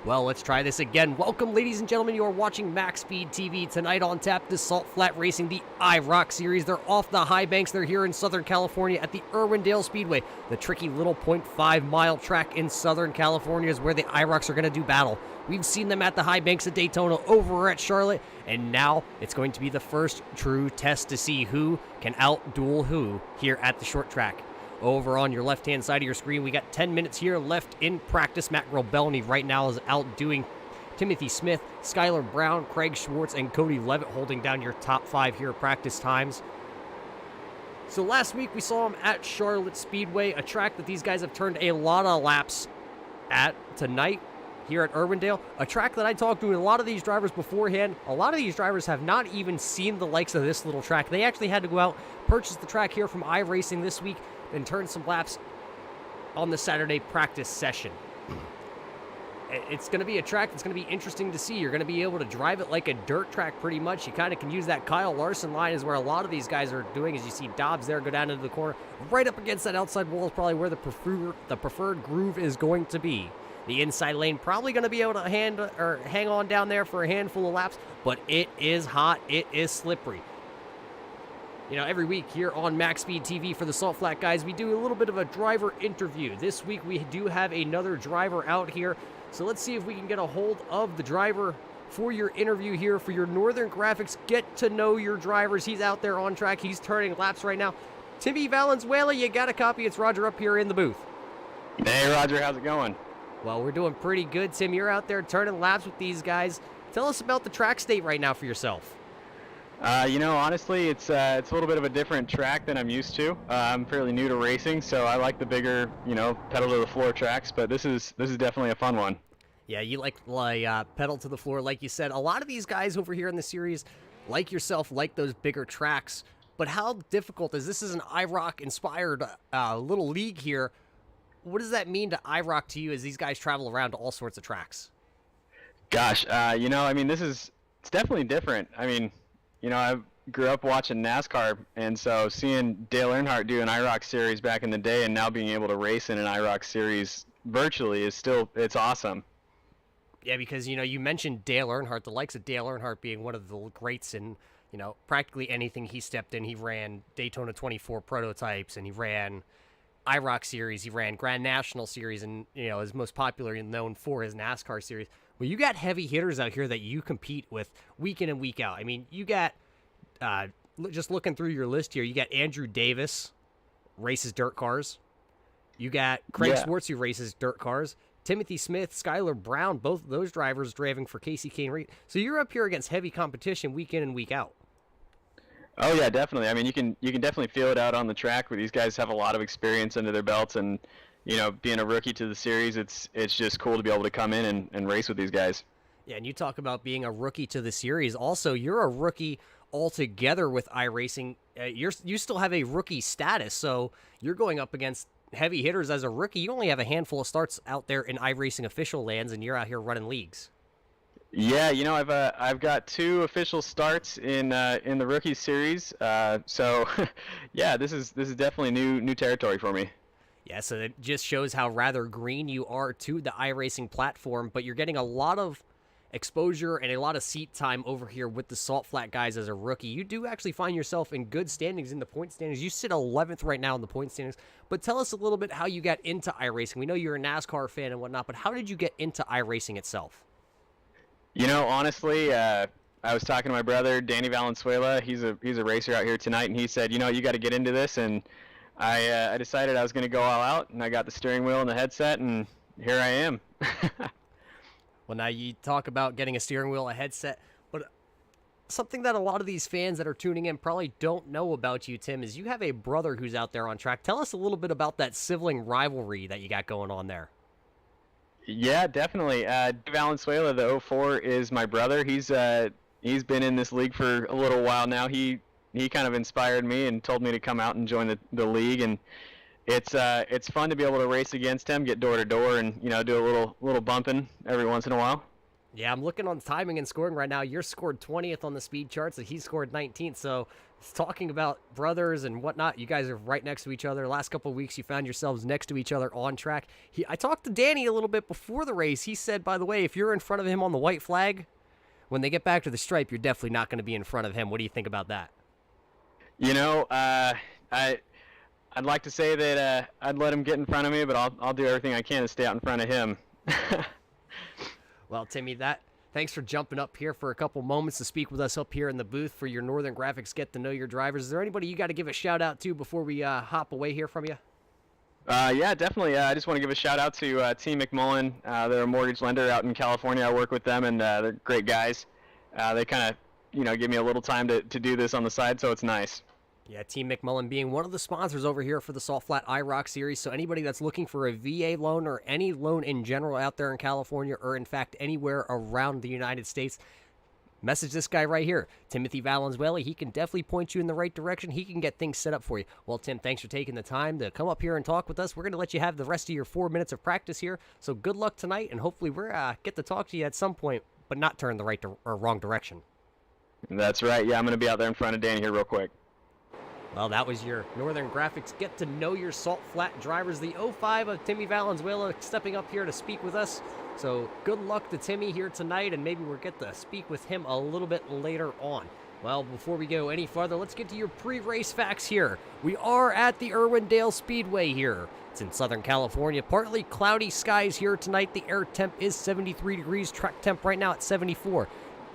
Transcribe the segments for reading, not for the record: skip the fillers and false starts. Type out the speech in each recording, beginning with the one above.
Well, let's try this again. Welcome, ladies and gentlemen. You are watching MaxSpeedTV. Tonight on tap, the Salt Flat Racing, the IROC series. They're off the high banks. They're here in Southern California at the Irwindale Speedway. The tricky little 0.5-mile track in Southern California is where the IROCs are going to do battle. We've seen them at the high banks of Daytona, over at Charlotte, and now it's going to be the first true test to see who can out-duel who here at the short track. Over on your left-hand side of your screen, we got 10 minutes here left in practice. Matt Grobelny right now is outdoing Timothy Smith, Skylar Brown, Craig Schwartz, and Cody Levitt holding down your top 5 here at practice times. So last week we saw him at Charlotte Speedway, a track that these guys have turned a lot of laps at. Tonight here at Irwindale, a track that I talked to a lot of these drivers beforehand. A lot of these drivers have not even seen the likes of this little track. They actually had to go out, purchase the track here from iRacing this week, and turn some laps on the Saturday practice session. It's going to be a track that's going to be interesting to see. You're going to be able to drive it like a dirt track pretty much. You kind of can use that Kyle Larson line is where a lot of these guys are doing. As you see Dobbs there go down into the corner. Right up against that outside wall is probably where the preferred groove is going to be. The inside lane probably going to be able to hang on down there for a handful of laps, but it is hot. It is slippery. You know, every week here on MaxSpeedTV for the Salt Flat guys, we do a little bit of a driver interview. This week we do have another driver out here, so let's see if we can get a hold of the driver for your interview here for your Northern Graphics. Get to know your drivers. He's out there on track. He's turning laps right now. Timmy Valenzuela, you got a copy. It's Roger up here in the booth. Hey, Roger. How's it going? Well, we're doing pretty good, Tim. You're out there turning laps with these guys. Tell us about the track state right now for yourself. Honestly, it's a little bit of a different track than I'm used to. I'm fairly new to racing, so I like the bigger, pedal to the floor tracks. But this is definitely a fun one. Yeah, you like pedal to the floor, like you said. A lot of these guys over here in the series, like yourself, like those bigger tracks. But how difficult is this? Is an IROC-inspired little league here. What does that mean to IROC to you as these guys travel around to all sorts of tracks? Gosh, it's definitely different. I grew up watching NASCAR, and so seeing Dale Earnhardt do an IROC series back in the day and now being able to race in an IROC series virtually it's awesome. Yeah, because, you mentioned Dale Earnhardt, the likes of Dale Earnhardt being one of the greats in, practically anything he stepped in. He ran Daytona 24 prototypes, and he ran IROC series, he ran Grand National series, and, is most popular and known for his NASCAR series. Well, you got heavy hitters out here that you compete with week in and week out. I mean, you got, just looking through your list here, you got Andrew Davis, races dirt cars. You got Craig Schwartz, who races dirt cars. Timothy Smith, Skylar Brown, both of those drivers driving for Casey Kane. So you're up here against heavy competition week in and week out. Oh, yeah, definitely. I mean, you can definitely feel it out on the track where these guys have a lot of experience under their belts, and being a rookie to the series, it's just cool to be able to come in and race with these guys. Yeah, and you talk about being a rookie to the series. Also, you're a rookie altogether with iRacing. You still have a rookie status, so you're going up against heavy hitters as a rookie. You only have a handful of starts out there in iRacing official lands, and you're out here running leagues. Yeah, I've got 2 official starts in the rookie series. So yeah, this is definitely new territory for me. Yeah, so it just shows how rather green you are to the iRacing platform, but you're getting a lot of exposure and a lot of seat time over here with the Salt Flat guys as a rookie. You do actually find yourself in good standings in the point standings. You sit 11th right now in the point standings, but tell us a little bit how you got into iRacing. We know you're a NASCAR fan and whatnot, but how did you get into iRacing itself? Honestly, I was talking to my brother, Danny Valenzuela. He's a racer out here tonight, and he said, you got to get into this, and I decided I was going to go all out, and I got the steering wheel and the headset, and here I am. Well, now you talk about getting a steering wheel, a headset, but something that a lot of these fans that are tuning in probably don't know about you, Tim, is you have a brother who's out there on track. Tell us a little bit about that sibling rivalry that you got going on there. Yeah, definitely. Valenzuela, the 04, is my brother. He's been in this league for a little while now. He kind of inspired me and told me to come out and join the league, and it's fun to be able to race against him, get door to door, and do a little bumping every once in a while. Yeah, I'm looking on timing and scoring right now. You're scored 20th on the speed charts, and he scored 19th. So, talking about brothers and whatnot, you guys are right next to each other. Last couple of weeks, you found yourselves next to each other on track. I talked to Danny a little bit before the race. He said, by the way, if you're in front of him on the white flag, when they get back to the stripe, you're definitely not going to be in front of him. What do you think about that? You know, I'd like to say that I'd let him get in front of me, but I'll do everything I can to stay out in front of him. Well, Timmy, thanks for jumping up here for a couple moments to speak with us up here in the booth for your Northern Graphics Get to Know Your Drivers. Is there anybody you got to give a shout out to before we hop away here from you? Yeah, definitely. I just want to give a shout out to Team McMullen. They're a mortgage lender out in California. I work with them, and they're great guys. They kind of, give me a little time to do this on the side, so it's nice. Yeah, Team McMullen being one of the sponsors over here for the Salt Flat IROC series. So anybody that's looking for a VA loan or any loan in general out there in California or, in fact, anywhere around the United States, message this guy right here, Timothy Valenzuela. He can definitely point you in the right direction. He can get things set up for you. Well, Tim, thanks for taking the time to come up here and talk with us. We're going to let you have the rest of your 4 minutes of practice here. So good luck tonight, and hopefully we're get to talk to you at some point, but not turn the right or wrong direction. That's right. Yeah, I'm going to be out there in front of Danny here real quick. Well, that was your Northern Graphics Get to Know Your Salt Flat Drivers, the 05 of Timmy Valenzuela stepping up here to speak with us. So good luck to Timmy here tonight, and maybe we'll get to speak with him a little bit later on. Well, before we go any farther, let's get to your pre-race facts here. We are at the Irwindale Speedway here. It's in Southern California. Partly cloudy skies here tonight. The air temp is 73 degrees. Track temp right now at 74.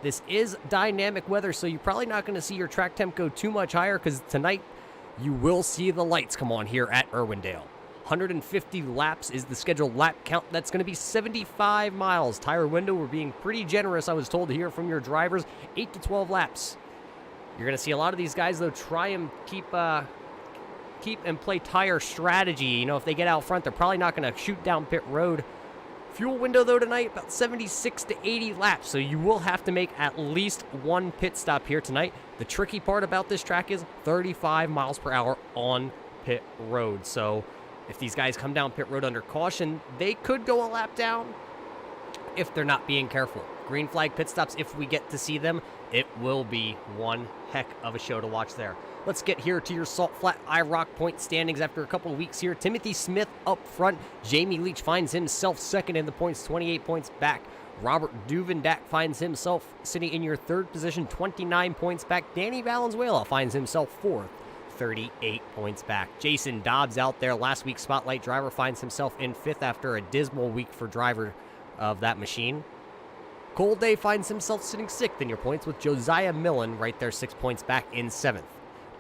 This is dynamic weather, so you're probably not going to see your track temp go too much higher because tonight you will see the lights come on here at Irwindale. 150 laps is the scheduled lap count. That's going to be 75 miles. Tire window, we're being pretty generous, I was told, to hear from your drivers. 8 to 12 laps. You're going to see a lot of these guys, though, try and keep and play tire strategy. You know, if they get out front, they're probably not going to shoot down pit road. Fuel window, though, tonight, about 76 to 80 laps, so you will have to make at least one pit stop here tonight. The tricky part about this track is 35 miles per hour on pit road, so if these guys come down pit road under caution, they could go a lap down if they're not being careful. Green flag pit stops, if we get to see them, it will be one heck of a show to watch there. Let's get here to your Salt Flat IROC point standings after a couple of weeks here. Timothy Smith up front. Jamie Leach finds himself second in the points, 28 points back. Robert Duvendak finds himself sitting in your third position, 29 points back. Danny Valenzuela finds himself fourth, 38 points back. Jason Dobbs out there, last week's spotlight driver, finds himself in fifth after a dismal week for driver of that machine. Cole Day finds himself sitting sixth in your points with Josiah Millen right there, 6 points back in seventh.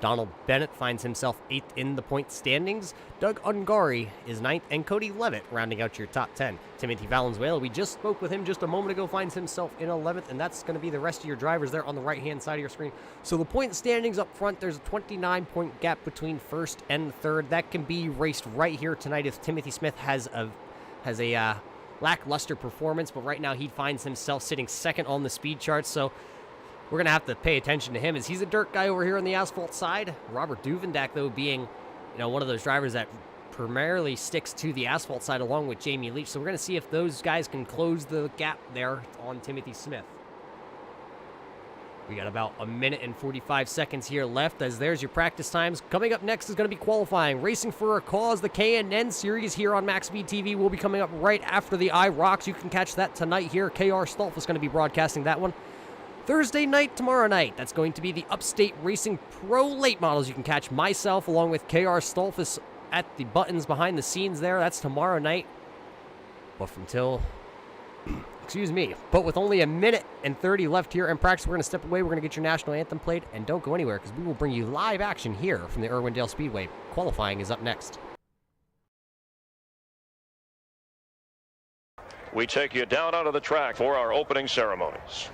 Donald Bennett finds himself 8th in the point standings. Doug Ungari is 9th, and Cody Levitt rounding out your top 10. Timothy Valenzuela, we just spoke with him just a moment ago, finds himself in 11th, and that's going to be the rest of your drivers there on the right-hand side of your screen. So the point standings up front, there's a 29-point gap between first and third. That can be raced right here tonight if Timothy Smith has a lackluster performance, but right now he finds himself sitting second on the speed chart, so we're going to have to pay attention to him as he's a dirt guy over here on the asphalt side. Robert Duvendak, though, being one of those drivers that primarily sticks to the asphalt side along with Jamie Leach. So we're going to see if those guys can close the gap there on Timothy Smith. We got about a minute and 45 seconds here left as there's your practice times. Coming up next is going to be qualifying. Racing for a Cause, the K&N series here on MaxSpeedTV will be coming up right after the IROCs. You can catch that tonight here. KR Stolf is going to be broadcasting that one. Thursday night, tomorrow night, that's going to be the Upstate Racing Pro Late Models. You can catch myself along with KR Stolfus at the buttons behind the scenes there. That's tomorrow night. But but with only a minute and 30 left here in practice, we're going to step away. We're going to get your national anthem played, and don't go anywhere because we will bring you live action here from the Irwindale Speedway. Qualifying is up next. We take you down onto the track for our opening ceremonies.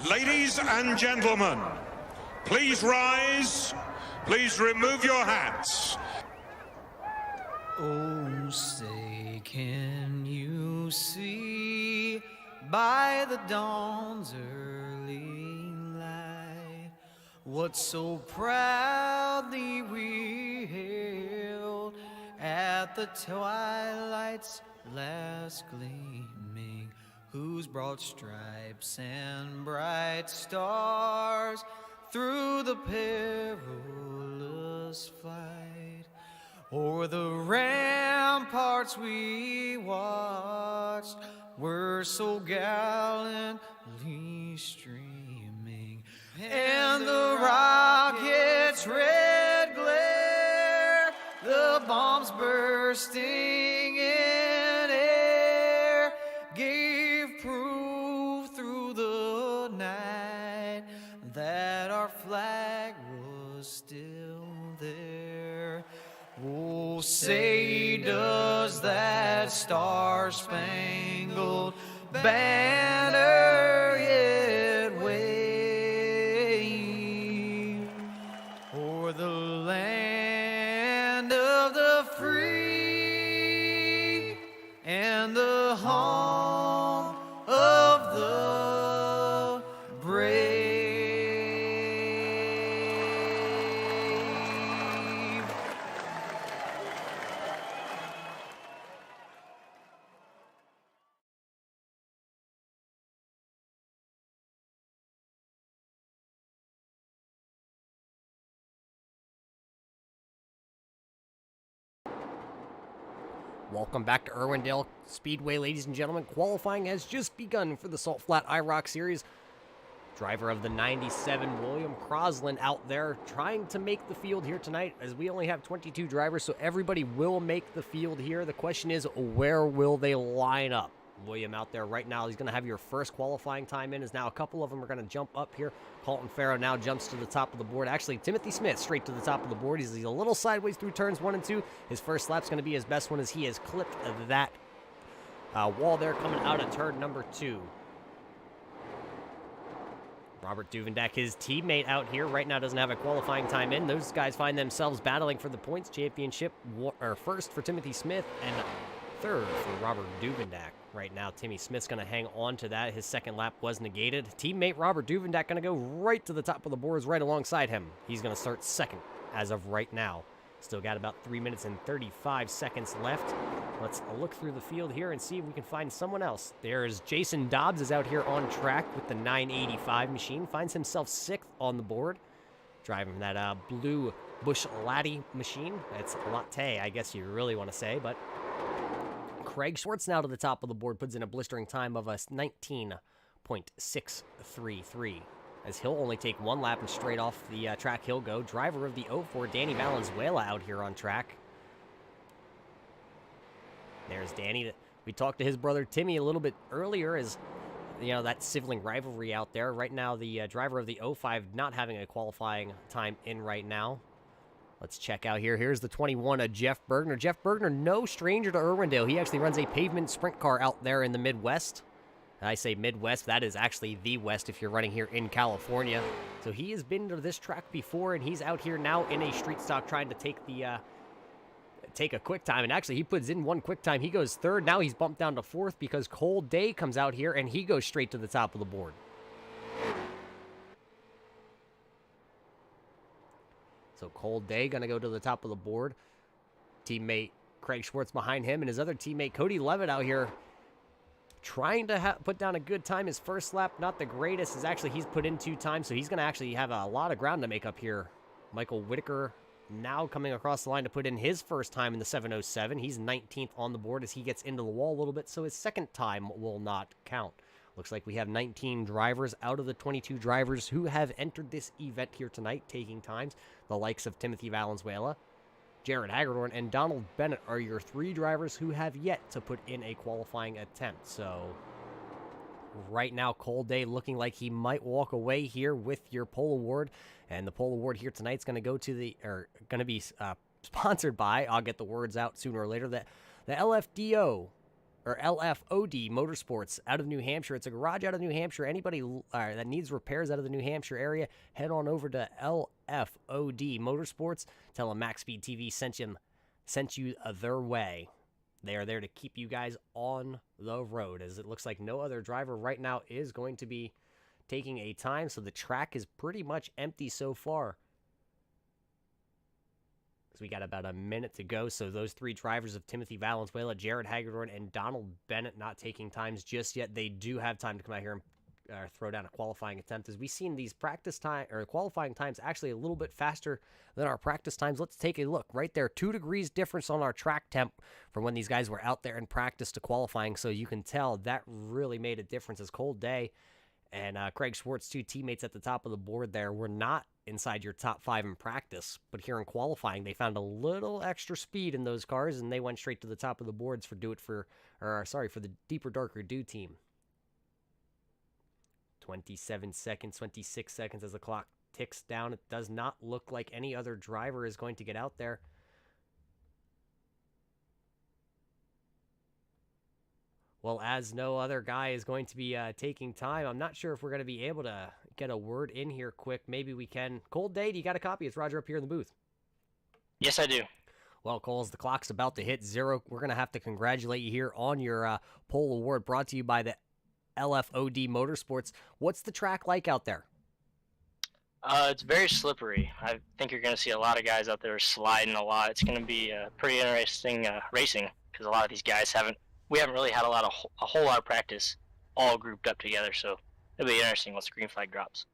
Ladies and gentlemen, please rise. Please remove your hats. Oh, say, can you see by the dawn's early light what so proudly we hailed at the twilight's last gleaming? who's brought stripes and bright stars through the perilous fight. O'er the ramparts we watched were so gallantly streaming, and the rockets' red glare, the bombs bursting in air, gave proof through the night that our flag was still there. Oh, say does that star-spangled banner yet wave o'er the land of the free and the home of the brave. Welcome back to Irwindale Speedway, ladies and gentlemen. Qualifying has just begun for the Salt Flat IROC Series. Driver of the 97, William Crosland, out there trying to make the field here tonight, as we only have 22 drivers, so everybody will make the field here. The question is, where will they line up? William out there right now, he's going to have your first qualifying time in, as now a couple of them are going to jump up here. Colton Farrow now jumps to the top of the board. Actually, Timothy Smith straight to the top of the board. He's a little sideways through turns 1 and 2. His first lap's going to be his best one, as he has clipped that wall there coming out of turn number 2. Robert Duvendak, his teammate out here right now, doesn't have a qualifying time in. Those guys find themselves battling for the points championship, or first for Timothy Smith and third for Robert Duvendak. Right now, Timmy Smith's going to hang on to that. His second lap was negated. Teammate Robert Duvendak going to go right to the top of the boards right alongside him. He's going to start second as of right now. Still got about 3 minutes and 35 seconds left. Let's look through the field here and see if we can find someone else. There's Jason Dobbs is out here on track with the 985 machine. Finds himself 6th on the board. Driving that blue Busch Laddie machine. It's latte, I guess you really want to say, but Craig Schwartz now to the top of the board, puts in a blistering time of a 19.633. As he'll only take 1 lap and straight off the track he'll go. Driver of the 04, Danny Valenzuela, out here on track. There's Danny. We talked to his brother Timmy a little bit earlier, as you know, that sibling rivalry out there. Right now, the driver of the 05 not having a qualifying time in right now. Let's check out here. Here's the 21, Jeff Bergner. Jeff Bergner, no stranger to Irwindale. He actually runs a pavement sprint car out there in the Midwest. I say Midwest, that is actually the West if you're running here in California. So he has been to this track before, and he's out here now in a street stock trying to take a quick time. And actually, he puts in 1 quick time. He goes 3rd. Now he's bumped down to 4th because Cole Day comes out here, and he goes straight to the top of the board. So Cole Day going to go to the top of the board. Teammate Craig Schwartz behind him, and his other teammate Cody Levitt out here trying to put down a good time. His first lap, not the greatest, is actually he's put in 2 times, so he's going to actually have a lot of ground to make up here. Michael Whitaker now coming across the line to put in his first time in the 707. He's 19th on the board as he gets into the wall a little bit, so his second time will not count. Looks like we have 19 drivers out of the 22 drivers who have entered this event here tonight, taking times. The likes of Timothy Valenzuela, Jared Hagedorn, and Donald Bennett are your 3 drivers who have yet to put in a qualifying attempt. So right now, Cole Day looking like he might walk away here with your pole award. And the pole award here tonight is going to go to going to be sponsored by, I'll get the words out sooner or later, the LFDO, or LFOD Motorsports out of New Hampshire. It's a garage out of New Hampshire. Anybody that needs repairs out of the New Hampshire area, head on over to LFOD Motorsports. Tell them MaxSpeedTV sent you their way. They are there to keep you guys on the road, as it looks like no other driver right now is going to be taking a time, so the track is pretty much empty so far. So we got about a minute to go. So those three drivers of Timothy Valenzuela, Jared Hagedorn, and Donald Bennett not taking times just yet. They do have time to come out here and throw down a qualifying attempt. As we've seen these practice time or qualifying times actually a little bit faster than our practice times. Let's take a look right there. 2 degrees difference on our track temp from when these guys were out there in practice to qualifying. So you can tell that really made a difference. It's a cold day. And Craig Schwartz, 2 teammates at the top of the board there, were not inside your top 5 in practice. But here in qualifying, they found a little extra speed in those cars, and they went straight to the top of the boards for the Deeper Darker Do team. 27 seconds, 26 seconds as the clock ticks down. It does not look like any other driver is going to get out there. Well, as no other guy is going to be taking time, I'm not sure if we're going to be able to get a word in here quick. Maybe we can. Cold Day, do you got a copy? It's Roger up here in the booth. Yes, I do. Well, Cole, as the clock's about to hit 0, we're going to have to congratulate you here on your pole award brought to you by the LFOD Motorsports. What's the track like out there? It's very slippery. I think you're going to see a lot of guys out there sliding a lot. It's going to be pretty interesting racing because a lot of these guys we haven't really had a whole lot of practice all grouped up together, so it'll be interesting once the green flag drops.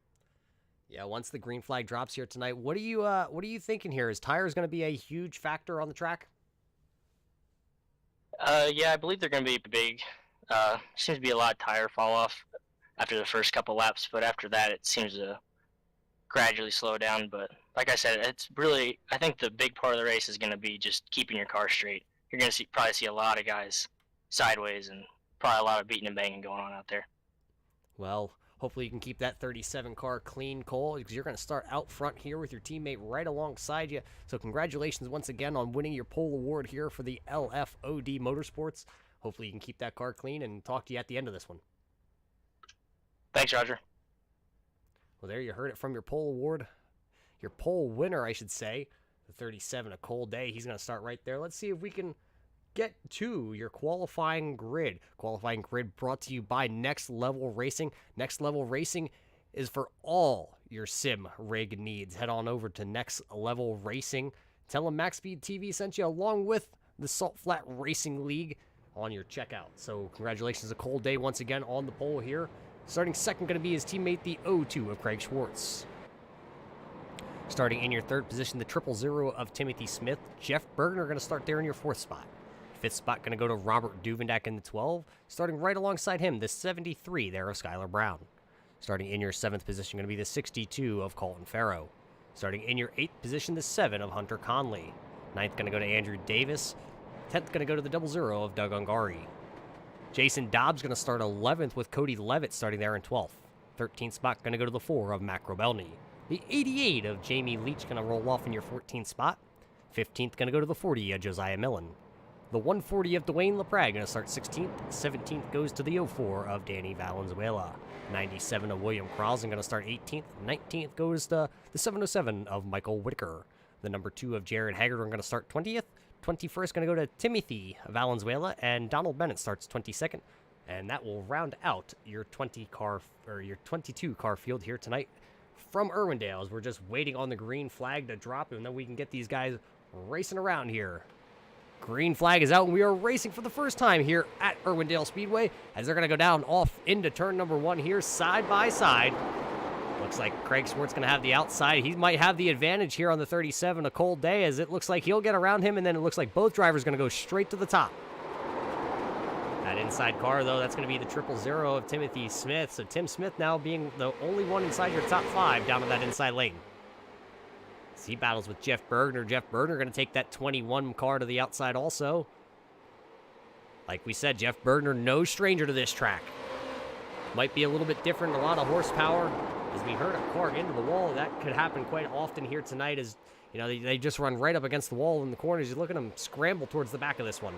Yeah, once the green flag drops here tonight, what are you thinking here? Is tires going to be a huge factor on the track? Yeah, I believe they're going to be big. Seems to be a lot of tire fall off after the first couple laps, but after that it seems to gradually slow down. But like I said, it's really, I think the big part of the race is going to be just keeping your car straight. You're going to probably see a lot of guys sideways and probably a lot of beating and banging going on out there. Well, hopefully you can keep that 37 car clean, Cole, because you're going to start out front here with your teammate right alongside you. So congratulations once again on winning your pole award here for the LFOD Motorsports. Hopefully you can keep that car clean, and talk to you at the end of this one. Thanks, Roger. Well, there you heard it from your pole award. Your pole winner, I should say. The 37, a cold day. He's going to start right there. Let's see if we can get to your qualifying grid. Qualifying grid brought to you by Next Level Racing. Next Level Racing is for all your sim rig needs. Head on over to Next Level Racing. Tell them MaxSpeedTV sent you, along with the Salt Flat Racing League, on your checkout. So congratulations, a cold day once again on the pole here. Starting second going to be his teammate, the O2 of Craig Schwartz. Starting in your 3rd position, the 000 of Timothy Smith. Jeff Bergner going to start there in your 4th spot. 5th spot going to go to Robert Duvendak in the 12. Starting right alongside him, the 73 there of Skylar Brown. Starting in your 7th position going to be the 62 of Colton Farrow. Starting in your 8th position, the 7 of Hunter Conley. 9th going to go to Andrew Davis. 10th going to go to the 00 of Doug Ungari. Jason Dobbs going to start 11th with Cody Levitt starting there in 12th. 13th spot going to go to the 4 of Mac Robelny. The 88 of Jamie Leach going to roll off in your 14th spot. 15th going to go to the 40 of Josiah Millen. The 140 of Dwayne LaPrade going to start 16th. 17th goes to the 04 of Danny Valenzuela. 97 of William Krausen going to start 18th. 19th goes to the 707 of Michael Whitaker. The number 2 of Jared Hagedorn going to start 20th. 21st going to go to Timothy Valenzuela, and Donald Bennett starts 22nd, and that will round out your 22 car field here tonight from Irwindale, as we're just waiting on the green flag to drop, and then we can get these guys racing around here. Green flag is out, and we are racing for the first time here at Irwindale Speedway, as they're going to go down off into turn number 1 here, side by side. Looks like Craig Schwartz going to have the outside. He might have the advantage here on the 37, a cold day, as it looks like he'll get around him, and then it looks like both drivers are going to go straight to the top. That inside car, though, that's going to be the 000 of Timothy Smith. So Tim Smith now being the only one inside your top 5 down to that inside lane. As he battles with Jeff Bergner. Jeff Bergner going to take that 21 car to the outside also. Like we said, Jeff Bergner, no stranger to this track. Might be a little bit different, a lot of horsepower. As we heard a car into the wall, that could happen quite often here tonight, as you know, they just run right up against the wall in the corners. You look at them scramble towards the back of this one.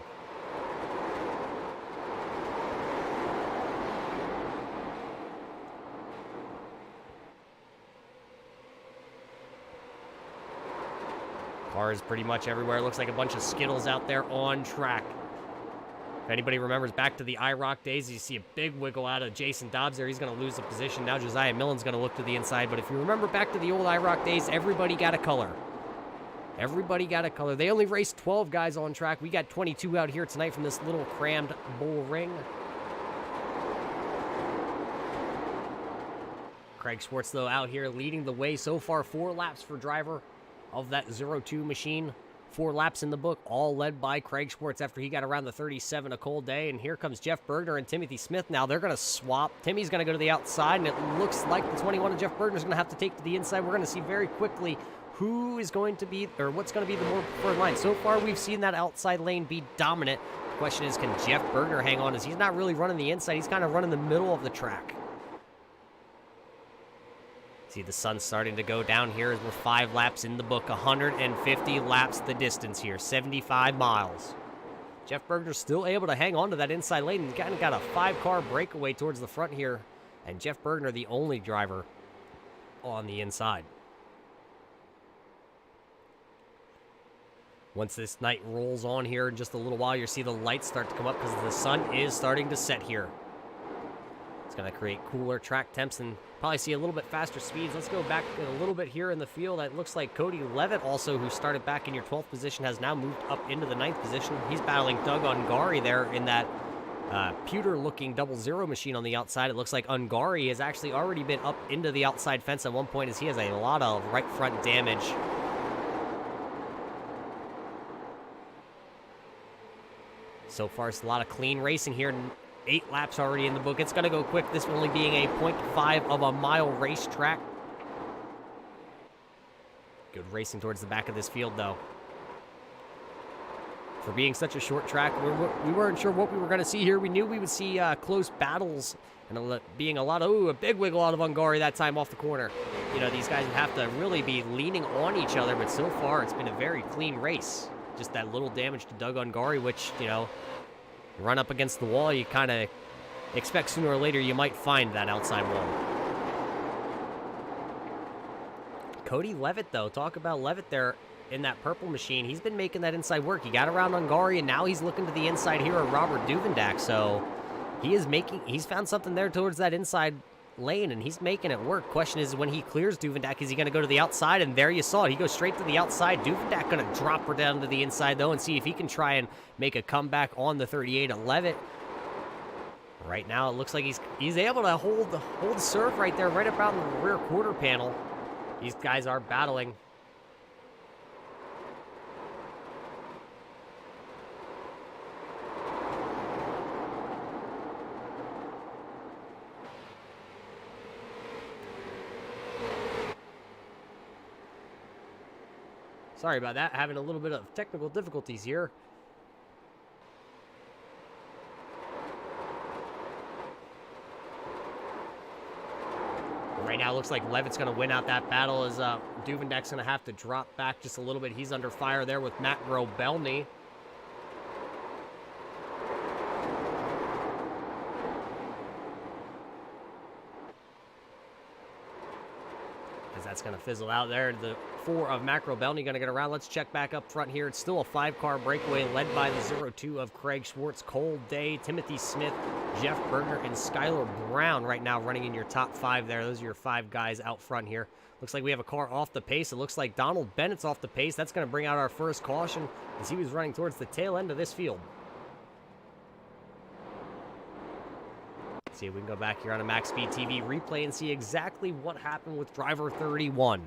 Cars pretty much everywhere. Looks like a bunch of Skittles out there on track. If anybody remembers back to the IROC days, you see a big wiggle out of Jason Dobbs there. He's going to lose the position. Now Josiah Millen's going to look to the inside. But if you remember back to the old IROC days, everybody got a color. Everybody got a color. They only raced 12 guys on track. We got 22 out here tonight from this little crammed bull ring. Craig Schwartz, though, out here leading the way so far. 4 laps for driver of that 02 machine. 4 laps in the book, all led by Craig Schwartz after he got around the 37 a cold day. And here comes Jeff Bergner and Timothy Smith. Now they're going to swap. Timmy's going to go to the outside, and it looks like the 21 of Jeff Bergner's going to have to take to the inside. We're going to see very quickly who is going to be, or what's going to be the more preferred line. So far, we've seen that outside lane be dominant. The question is, can Jeff Bergner hang on, as he's not really running the inside. He's kind of running the middle of the track. See the sun starting to go down here as we're 5 laps in the book. 150 laps the distance here, 75 miles. Jeff Bergner's still able to hang on to that inside lane. He's kind of got a 5-car breakaway towards the front here. And Jeff Bergner, the only driver on the inside. Once this night rolls on here in just a little while, you'll see the lights start to come up because the sun is starting to set here. It's going to create cooler track temps and probably see a little bit faster speeds. Let's go back a little bit here in the field. It looks like Cody Levitt, also, who started back in your 12th position, has now moved up into the 9th position. He's battling Doug Ungari there in that pewter-looking 00 machine on the outside. It looks like Ungari has actually already been up into the outside fence at one point, as he has a lot of right front damage. So far, it's a lot of clean racing here. 8 laps already in the book. It's going to go quick, this only being a 0.5 of a mile racetrack. Good racing towards the back of this field, though. For being such a short track, we weren't sure what we were going to see here. We knew we would see close battles and being a big wiggle out of Ungari that time off the corner. You know, these guys would have to really be leaning on each other, but so far it's been a very clean race. Just that little damage to Doug Ungari, which, you know, run up against the wall, you kind of expect sooner or later you might find that outside wall. Cody Levitt, though, talk about Levitt there in that purple machine. He's been making that inside work. He got around Ungari, and now he's looking to the inside here of Robert Duvendak. So he's found something there towards that inside lane, and he's making it work. Question is, when he clears Duvendak, is he going to go to the outside? And there you saw it. He goes straight to the outside. Duvendak going to drop her down to the inside, though, and see if he can try and make a comeback on the 38 at Levitt. Right now, it looks like he's able to hold serve right there, right about in the rear quarter panel. These guys are battling. Sorry about that, having a little bit of technical difficulties here. Right now, it looks like Levitt's going to win out that battle, as Duvendak's going to have to drop back just a little bit. He's under fire there with Matt Grobelny. As that's going to fizzle out there. The 4 of Matt Grobelny going to get around. Let's check back up front here. It's still a 5-car breakaway led by the 02 of Craig Schwartz. Cold Day, Timothy Smith, Jeff Bergner, and Skylar Brown right now running in your top 5 there. Those are your 5 guys out front here. Looks like we have a car off the pace. It looks like Donald Bennett's off the pace. That's going to bring out our first caution, as he was running towards the tail end of this field. See if we can go back here on a MaxSpeedTV replay and see exactly what happened with driver 31.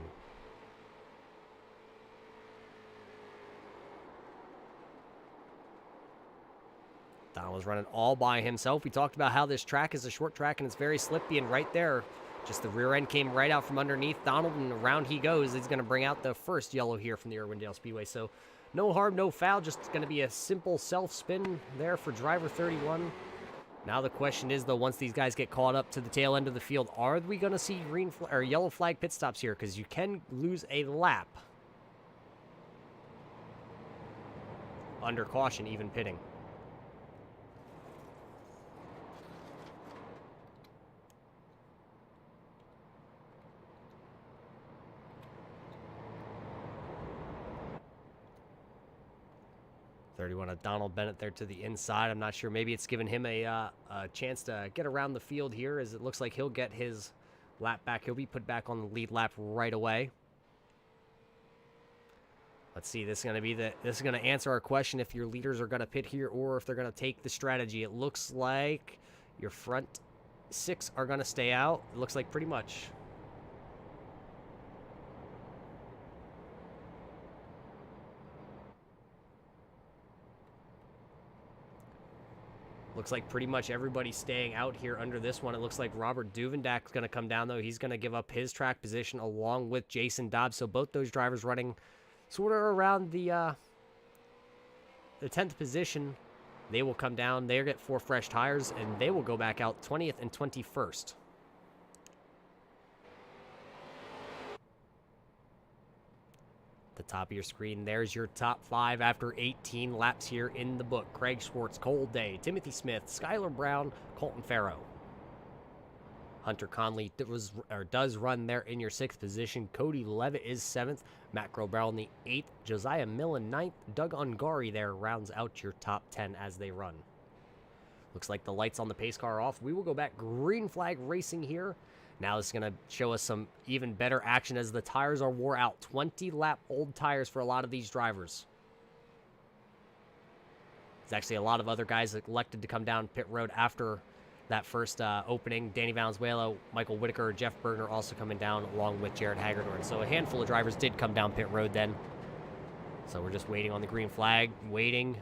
Don was running all by himself. We talked about how this track is a short track and it's very slippy, and right there, just the rear end came right out from underneath Donald, and around he goes. He's going to bring out the first yellow here from the Irwindale Speedway. So no harm, no foul, just going to be a simple self-spin there for driver 31. Now the question is, though, once these guys get caught up to the tail end of the field, are we going to see green or yellow flag pit stops here? Because you can lose a lap under caution, even pitting. Of Donald Bennett there to the inside. I'm not sure. Maybe it's given him a chance to get around the field here, as it looks like he'll get his lap back. He'll be put back on the lead lap right away. Let's see. This is gonna answer our question if your leaders are gonna pit here or if they're gonna take the strategy. It looks like your front 6 are gonna stay out. It looks like pretty much. Looks like pretty much everybody's staying out here under this one. It looks like Robert Duvendak's going to come down, though. He's going to give up his track position along with Jason Dobbs. So both those drivers running sort of around the 10th position. They will come down. They'll get 4 fresh tires, and they will go back out 20th and 21st. The top of your screen, there's your top 5 after 18 laps here in the book. Craig Schwartz, Cole Day, Timothy Smith, Skylar Brown, Colton Farrow. Hunter Conley does run there in your 6th position. Cody Levitt is 7th. Matt Grobel in the 8th. Josiah Millen 9th. Doug Ungari there rounds out your top 10 as they run. Looks like the lights on the pace car are off. We will go back green flag racing here. Now this is going to show us some even better action as the tires are wore out. 20-lap old tires for a lot of these drivers. There's actually a lot of other guys that elected to come down pit road after that first opening. Danny Valenzuela, Michael Whitaker, Jeff Berger also coming down along with Jared Hagedorn. So a handful of drivers did come down pit road then. So we're just waiting on the green flag. Waiting.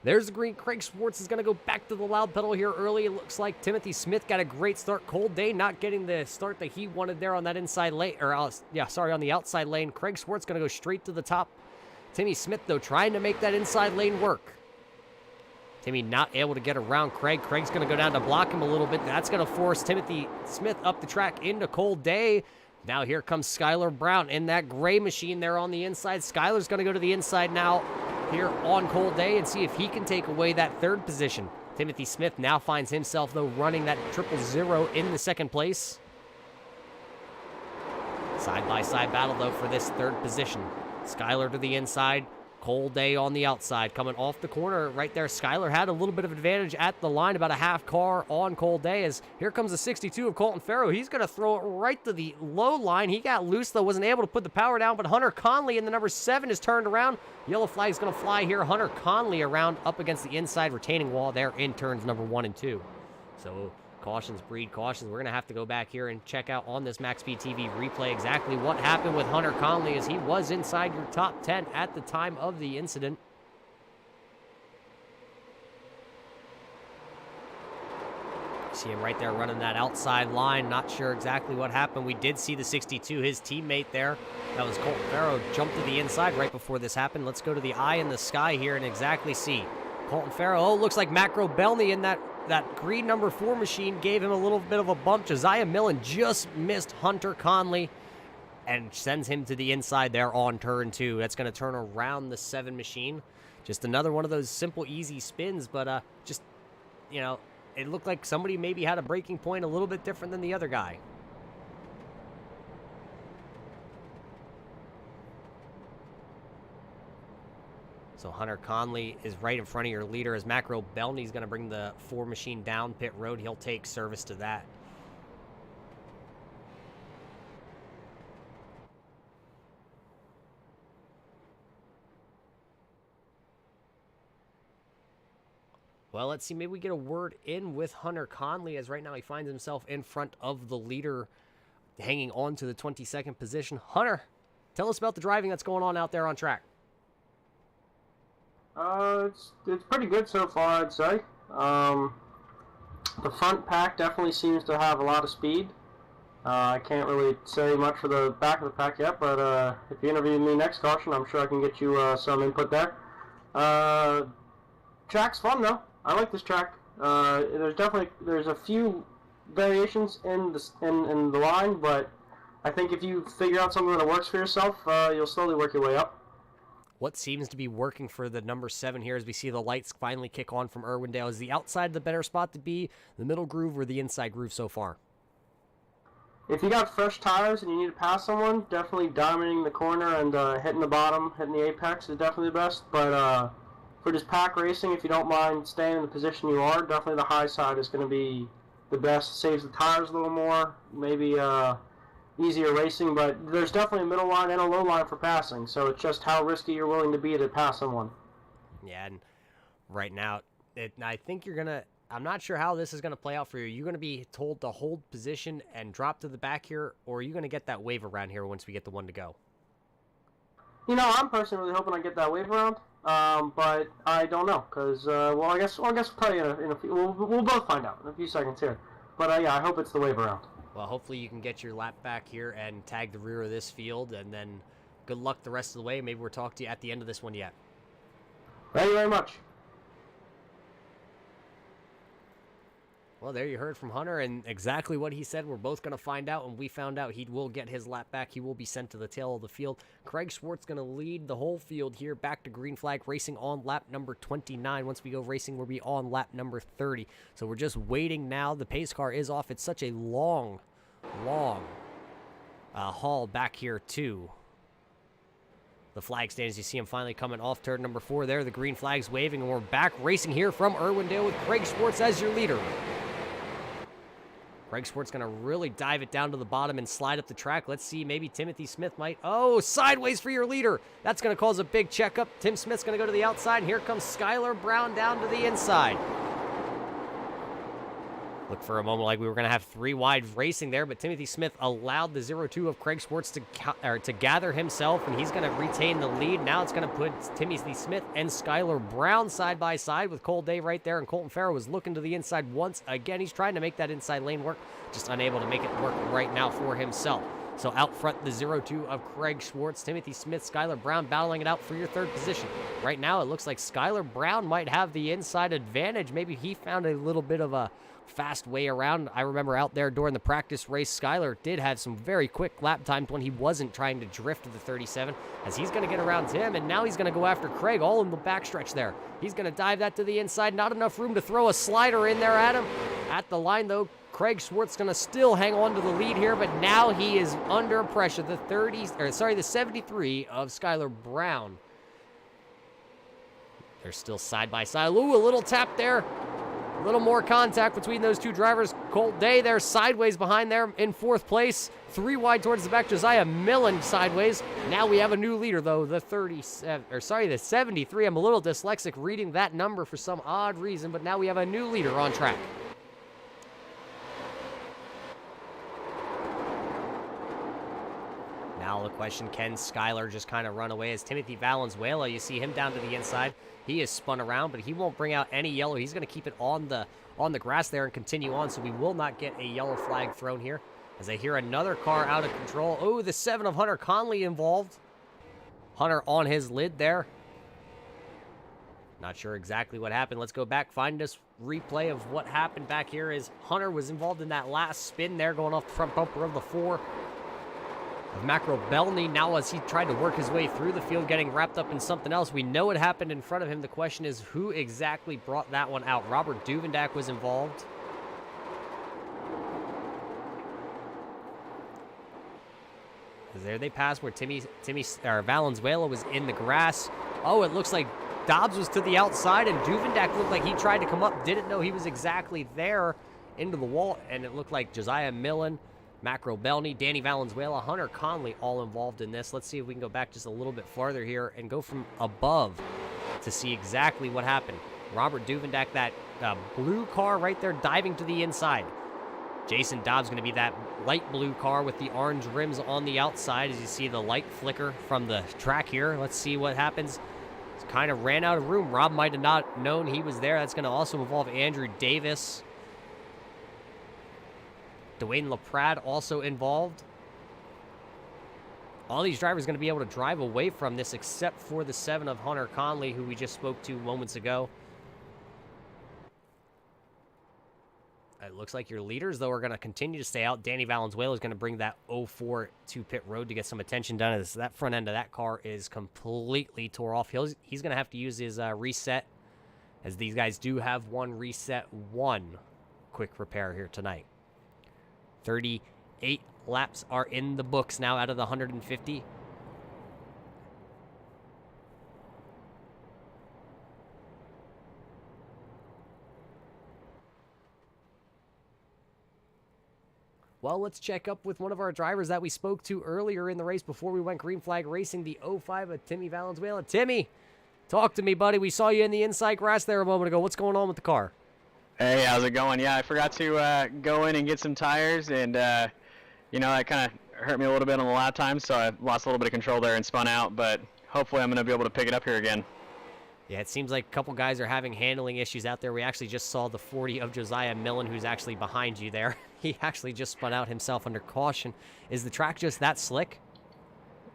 There's the green. Craig Schwartz is going to go back to the loud pedal here early. It looks like Timothy Smith got a great start. Cole Day not getting the start that he wanted there on that inside lane. On the outside lane. Craig Schwartz going to go straight to the top. Timmy Smith, though, trying to make that inside lane work. Timmy not able to get around Craig. Craig's going to go down to block him a little bit. That's going to force Timothy Smith up the track into Cole Day. Now here comes Skylar Brown in that gray machine there on the inside. Skylar's going to go to the inside now here on Cole Day and see if he can take away that 3rd position. Timothy Smith now finds himself, though, running that 000 in the 2nd place. Side-by-side battle, though, for this 3rd position. Skylar to the inside. Cole Day on the outside, coming off the corner right there. Skylar had a little bit of advantage at the line, about a half car on Cole Day, as here comes the 62 of Colton Farrow. He's going to throw it right to the low line. He got loose, though, wasn't able to put the power down, but Hunter Conley in the number 7 is turned around. Yellow flag is going to fly here. Hunter Conley around up against the inside retaining wall there in turns number 1 and 2. So cautions breed cautions. We're going to have to go back here and check out on this MaxSpeedTV replay exactly what happened with Hunter Conley, as he was inside your top 10 at the time of the incident. See him right there running that outside line. Not sure exactly what happened. We did see the 62, his teammate there. That was Colton Farrow, jumped to the inside right before this happened. Let's go to the eye in the sky here and exactly see. Colton Farrow, oh, looks like Matt Grobelny in that green number 4 machine gave him a little bit of a bump. Josiah Millen just missed Hunter Conley and sends him to the inside there on turn 2. That's going to turn around the 7 machine. Just another one of those simple, easy spins, but just, you know, it looked like somebody maybe had a braking point a little bit different than the other guy. So Hunter Conley is right in front of your leader as Macro Belney is going to bring the 4 machine down pit road. He'll take service to that. Well, let's see. Maybe we get a word in with Hunter Conley, as right now he finds himself in front of the leader, hanging on to the 22nd position. Hunter, tell us about the driving that's going on out there on track. It's pretty good so far, I'd say. The front pack definitely seems to have a lot of speed. I can't really say much for the back of the pack yet, but if you interview me next caution, I'm sure I can get you some input there. Track's fun though. I like this track. There's a few variations in the line, but I think if you figure out something that works for yourself, you'll slowly work your way up. What seems to be working for the number 7 here as we see the lights finally kick on from Irwindale? Is the outside the better spot to be, the middle groove, or the inside groove so far? If you got fresh tires and you need to pass someone, definitely diamonding the corner and hitting the bottom, hitting the apex is definitely the best. But for just pack racing, if you don't mind staying in the position you are, definitely the high side is going to be the best. Saves the tires a little more. Maybe easier racing, but there's definitely a middle line and a low line for passing, so it's just how risky you're willing to be to pass someone. Yeah, and right now, I think you're going to... I'm not sure how this is going to play out for you. Are you going to be told to hold position and drop to the back here, or are you going to get that wave around here once we get the one to go? You know, I'm personally really hoping I get that wave around, but I don't know, because, I guess probably in a few... We'll both find out in a few seconds here. But, yeah, I hope it's the wave around. Well, hopefully you can get your lap back here and tag the rear of this field, and then good luck the rest of the way. Maybe we'll talk to you at the end of this one yet. Thank you very much. Well, there you heard from Hunter, and exactly what he said. We're both going to find out, and we found out he will get his lap back. He will be sent to the tail of the field. Craig Swartz going to lead the whole field here back to green flag racing on lap number 29. Once we go racing, we'll be on lap number 30. So we're just waiting now. The pace car is off. It's such a long haul back here to the flag stands. You see him finally coming off turn number 4 there. The green flag's waving, and we're back racing here from Irwindale with Craig Swartz as your leader. Craig Swartz going to really dive it down to the bottom and slide up the track. Let's see, maybe Timothy Smith might... Oh, sideways for your leader. That's going to cause a big checkup. Tim Smith's going to go to the outside, and here comes Skylar Brown down to the inside. Looked for a moment like we were going to have 3 wide racing there, but Timothy Smith allowed the 0-2 of Craig Swartz to gather himself, and he's going to retain the lead. Now it's going to put Timothy Smith and Skylar Brown side by side with Cole Day right there, and Colton Farrow was looking to the inside once again. He's trying to make that inside lane work, just unable to make it work right now for himself. So out front, the 0-2 of Craig Swartz, Timothy Smith, Skylar Brown battling it out for your 3rd position. Right now, it looks like Skylar Brown might have the inside advantage. Maybe he found a little bit of a fast way around. I remember out there during the practice race, Skylar did have some very quick lap times when he wasn't trying to drift to the 37, as he's going to get around Tim, and now he's going to go after Craig all in the backstretch there. He's going to dive that to the inside. Not enough room to throw a slider in there at him. At the line, though, Craig Swartz going to still hang on to the lead here, but now he is under pressure. The 73 of Skylar Brown. They're still side by side. Ooh, a little tap there. A little more contact between those two drivers. Colt Day there sideways behind there in 4th place. 3 wide towards the back. Josiah Millen sideways. Now we have a new leader, though. The 73. I'm a little dyslexic reading that number for some odd reason, but now we have a new leader on track. Now the question, can Skylar just kind of run away? As Timothy Valenzuela, you see him down to the inside. He is spun around, but he won't bring out any yellow. He's going to keep it on the grass there and continue on, so we will not get a yellow flag thrown here. As I hear another car out of control. Oh, the 7 of Hunter Conley involved. Hunter on his lid there. Not sure exactly what happened. Let's go back, find this replay of what happened back here. As Hunter was involved in that last spin there, going off the front bumper of the 4 of Macro Belney. Now as he tried to work his way through the field, getting wrapped up in something else. We know it happened in front of him. The question is, who exactly brought that one out? Robert Duvendak was involved. There they passed where Valenzuela was in the grass. Oh, it looks like Dobbs was to the outside, and Duvendak looked like he tried to come up, didn't know he was exactly there into the wall, and it looked like Josiah Millen, Macro Belney, Danny Valenzuela, Hunter Conley all involved in this. Let's see if we can go back just a little bit farther here and go from above to see exactly what happened. Robert Duvendak, that blue car right there diving to the inside. Jason Dobbs going to be that light blue car with the orange rims on the outside, as you see the light flicker from the track here. Let's see what happens. It's kind of ran out of room. Rob might have not known he was there. That's going to also involve Andrew Davis. Dwayne LaPrade also involved. All these drivers going to be able to drive away from this except for the 7 of Hunter Conley, who we just spoke to moments ago. It looks like your leaders, though, are going to continue to stay out. Danny Valenzuela is going to bring that 04 to pit road to get some attention done, as that front end of that car is completely tore off. He's going to have to use his reset, as these guys do have one reset, one quick repair here tonight. 38 laps are in the books now out of the 150. Well, let's check up with one of our drivers that we spoke to earlier in the race before we went green flag racing, the 05 of Timmy Valenzuela. Timmy, talk to me, buddy. We saw you in the inside grass there a moment ago. What's going on with the car? Hey, how's it going? Yeah, I forgot to go in and get some tires, and you know, that kind of hurt me a little bit on the lap time, so I lost a little bit of control there and spun out, but hopefully I'm going to be able to pick it up here again. Yeah, it seems like a couple guys are having handling issues out there. We actually just saw the 40 of Josiah Millen, who's actually behind you there. He actually just spun out himself under caution. Is the track just that slick?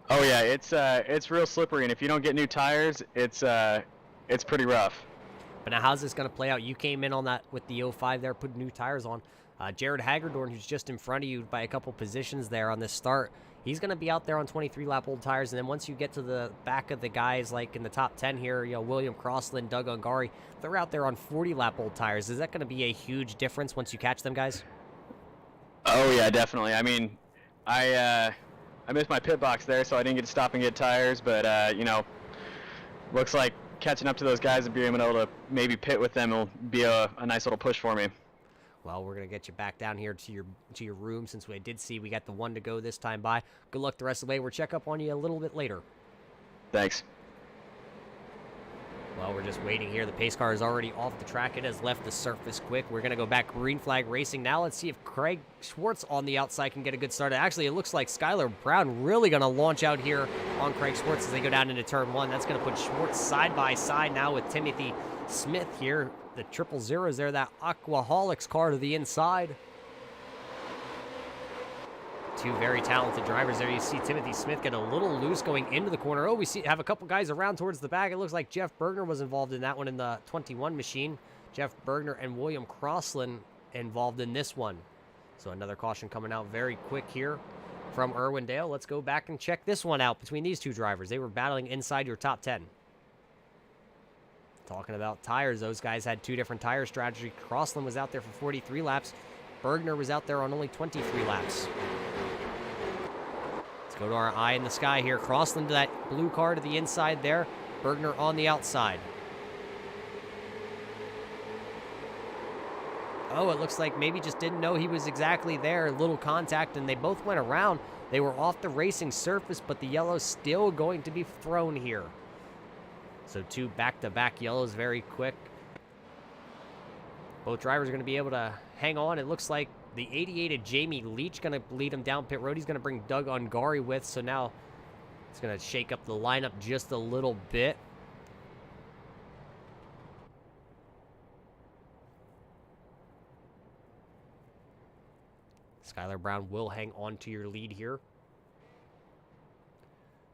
Oh yeah, it's real slippery, and if you don't get new tires, it's pretty rough. But now how's this going to play out? You came in on that with the 05 there, putting new tires on. Jared Hagerdorn, who's just in front of you by a couple positions there on this start, he's going to be out there on 23-lap old tires. And then once you get to the back of the guys, like in the top 10 here, you know, William Crossland, Doug Ungari, they're out there on 40-lap old tires. Is that going to be a huge difference once you catch them, guys? Oh yeah, definitely. I mean, I missed my pit box there, so I didn't get to stop and get tires. But you know, looks like catching up to those guys and being able to maybe pit with them will be a nice little push for me. Well, we're going to get you back down here to your room, since we did see we got the one to go this time by. Good luck the rest of the way. We'll check up on you a little bit later. Thanks. Well, we're just waiting here. The pace car is already off the track. It has left the surface quick. We're going to go back green flag racing now. Let's see if Craig Schwartz on the outside can get a good start. Actually, it looks like Skylar Brown really going to launch out here on Craig Schwartz as they go down into turn one. That's going to put Schwartz side by side now with Timothy Smith here. The 000 is there, that Aquaholics car to the inside. Two very talented drivers there. You see Timothy Smith get a little loose going into the corner. Oh, we have a couple guys around towards the back. It looks like Jeff Bergner was involved in that one in the 21 machine. Jeff Bergner and William Crossland involved in this one. So another caution coming out very quick here from Irwindale. Let's go back and check this one out between these two drivers. They were battling inside your top 10. Talking about tires, those guys had two different tire strategy. Crossland was out there for 43 laps. Bergner was out there on only 23 laps. Let's go to our eye in the sky here. Crossland to that blue car to the inside there. Bergner on the outside. Oh, it looks like maybe just didn't know he was exactly there. Little contact, and they both went around. They were off the racing surface, but the yellow's still going to be thrown here. So two back-to-back yellows very quick. Both drivers are going to be able to hang on. It looks like the 88 of Jamie Leach going to lead him down pit road. He's going to bring Doug Ungari with, so now it's going to shake up the lineup just a little bit. Skylar Brown will hang on to your lead here.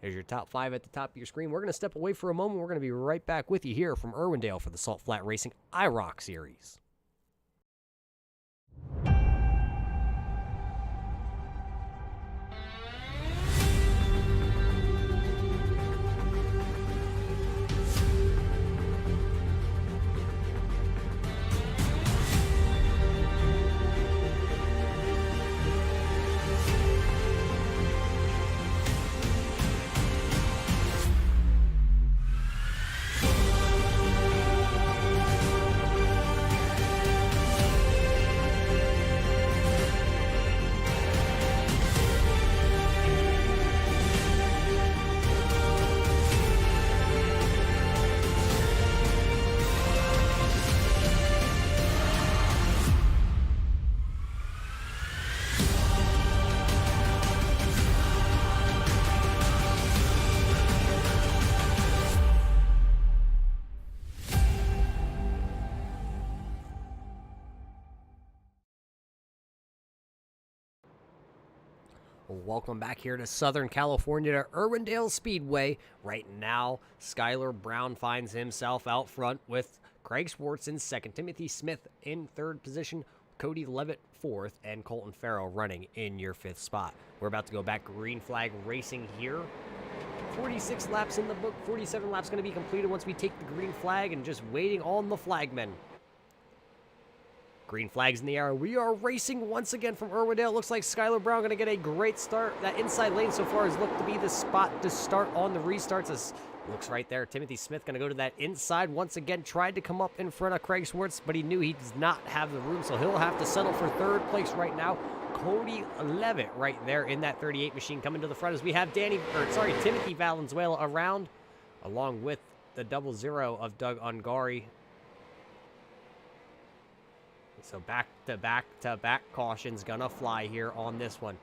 There's your top 5 at the top of your screen. We're going to step away for a moment. We're going to be right back with you here from Irwindale for the Salt Flat Racing IROC Series. Welcome back here to Southern California to Irwindale Speedway. Right now, Skylar Brown finds himself out front with Craig Schwartz in second, Timothy Smith in third position, Cody Levitt fourth, and Colton Farrell running in your fifth spot. We're about to go back green flag racing here. 46 laps in the book, 47 laps going to be completed once we take the green flag, and just waiting on the flagmen. Green flags in the air. We are racing once again from Irwindale. Looks like Skylar Brown going to get a great start. That inside lane so far has looked to be the spot to start on the restarts. As looks right there. Timothy Smith going to go to that inside once again. Tried to come up in front of Craig Schwartz, but he knew he does not have the room, so he'll have to settle for third place right now. Cody Levitt right there in that 38 machine coming to the front as we have Timothy Valenzuela around, along with the 00 of Doug Ungari. So back-to-back caution's gonna fly here on this one.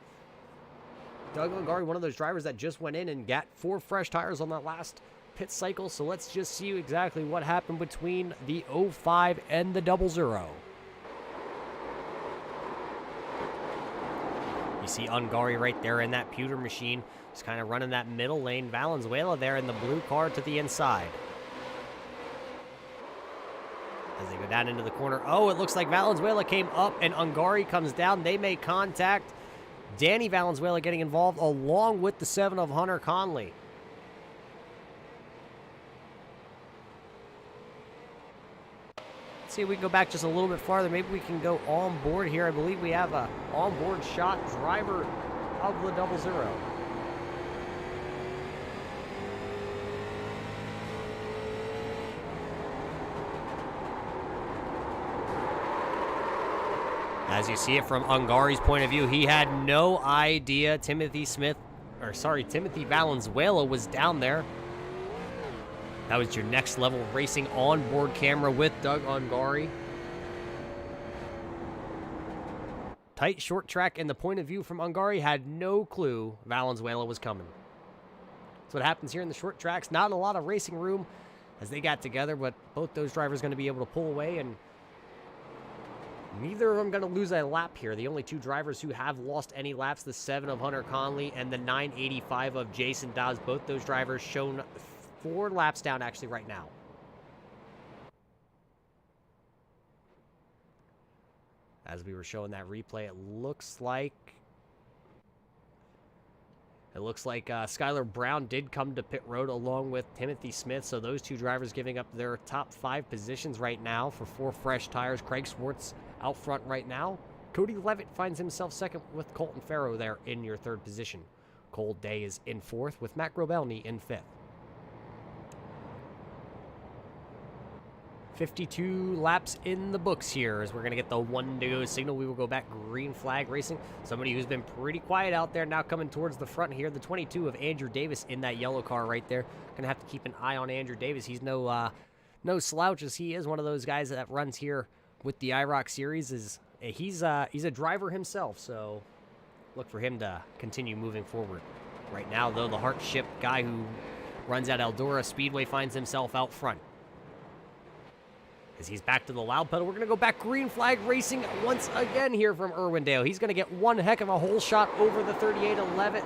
Doug Ungari, one of those drivers that just went in and got 4 fresh tires on that last pit cycle. So let's just see exactly what happened between the 05 and the 00. You see Ungari right there in that pewter machine. Just kind of running that middle lane. Valenzuela there in the blue car to the inside. As they go down into the corner. Oh, it looks like Valenzuela came up and Ungari comes down. They make contact. Danny Valenzuela getting involved along with the 7 of Hunter Conley. Let's see if we can go back just a little bit farther. Maybe we can go on board here. I believe we have a onboard shot driver of the 00. As you see it from Ungari's point of view, he had no idea Timothy Valenzuela was down there. That was your Next Level Racing onboard camera with Doug Ungari. Tight short track, and the point of view from Ungari had no clue Valenzuela was coming. That's what happens here in the short tracks. Not a lot of racing room as they got together, but both those drivers going to be able to pull away, and neither of them going to lose a lap here. The only 2 drivers who have lost any laps, the 7 of Hunter Conley and the 985 of Jason Dobbs. Both those drivers shown 4 laps down actually right now. As we were showing that replay, it looks like Skylar Brown did come to pit road along with Timothy Smith. So those 2 drivers giving up their top 5 positions right now for 4 fresh tires. Craig Swartz out front right now. Cody Levitt finds himself second with Colton Farrow there in your 3rd position. Cole Day is in 4th with Matt Grobelny in 5th. 52 laps in the books here as we're going to get the 1 to go signal. We will go back green flag racing. Somebody who's been pretty quiet out there now coming towards the front here. The 22 of Andrew Davis in that yellow car right there. Going to have to keep an eye on Andrew Davis. He's no slouch, as he is one of those guys that runs here with the IROC series. He's a driver himself, so look for him to continue moving forward. Right now, though, the Heart-Ship guy who runs at Eldora Speedway finds himself out front. As he's back to the loud pedal, we're going to go back green flag racing once again here from Irwindale. He's going to get one heck of a hole shot over the 38 of Levitt,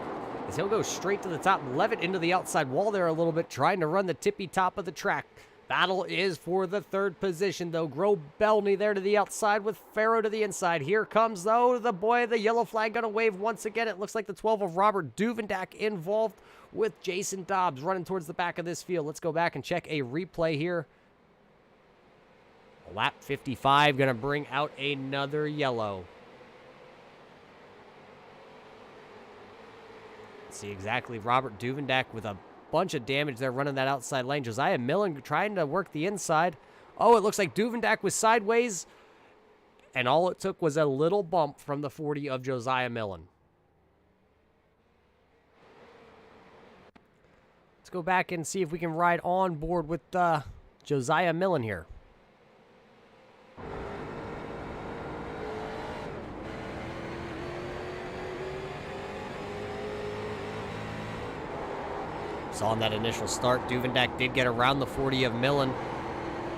as he'll go straight to the top. Levitt into the outside wall there a little bit, trying to run the tippy top of the track. Battle is for the 3rd position, though. Grobelny there to the outside with Farrow to the inside. Here comes, though, the yellow flag going to wave once again. It looks like the 12 of Robert Duvendak involved with Jason Dobbs running towards the back of this field. Let's go back and check a replay here. Lap 55 going to bring out another yellow. Let's see exactly. Robert Duvendak with a bunch of damage there running that outside lane. Josiah Millen trying to work the inside. Oh, it looks like Duvendak was sideways, and all it took was a little bump from the 40 of Josiah Millen. Let's go back and see if we can ride on board with Josiah Millen here. On that initial start, Duvendak did get around the 40 of Millen.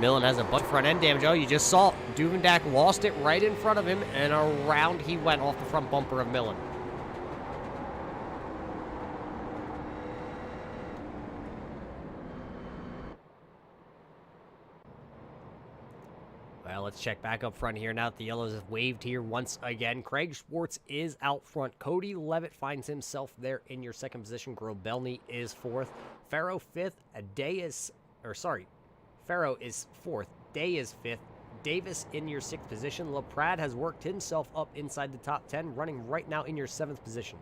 Millen has a bunch of front end damage. Oh, you just saw Duvendak lost it right in front of him, and around he went off the front bumper of Millen. Well, let's check back up front here now that the yellows have waved here once again. Craig Schwartz is out front. Cody Levitt finds himself there in your 2nd position. Grobelny is 4th. Farrow 5th. Farrow is 4th. Day is 5th. Davis in your 6th position. LaPrade has worked himself up inside the top 10, running right now in your 7th position.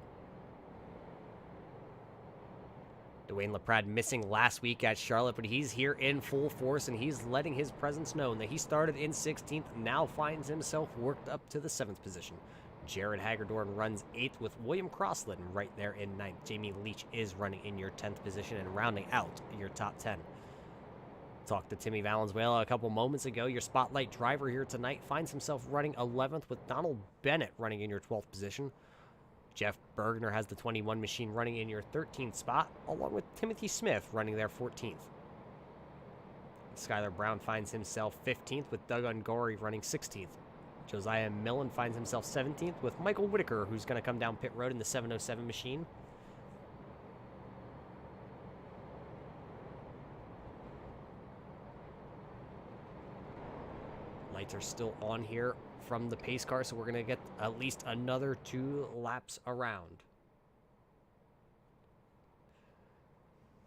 Dwayne LaPrade missing last week at Charlotte, but he's here in full force, and he's letting his presence known that he started in 16th, now finds himself worked up to the 7th position. Jared Hagedorn runs 8th with William Crossland right there in 9th. Jamie Leach is running in your 10th position and rounding out your top 10. Talked to Timmy Valenzuela a couple moments ago. Your spotlight driver here tonight finds himself running 11th with Donald Bennett running in your 12th position. Jeff Bergner has the 21 machine running in your 13th spot, along with Timothy Smith running there 14th. Skylar Brown finds himself 15th with Doug Ungori running 16th. Josiah Millen finds himself 17th with Michael Whitaker, who's going to come down pit road in the 707 machine. Lights are still on here from the pace car, so we're going to get at least another 2 laps around.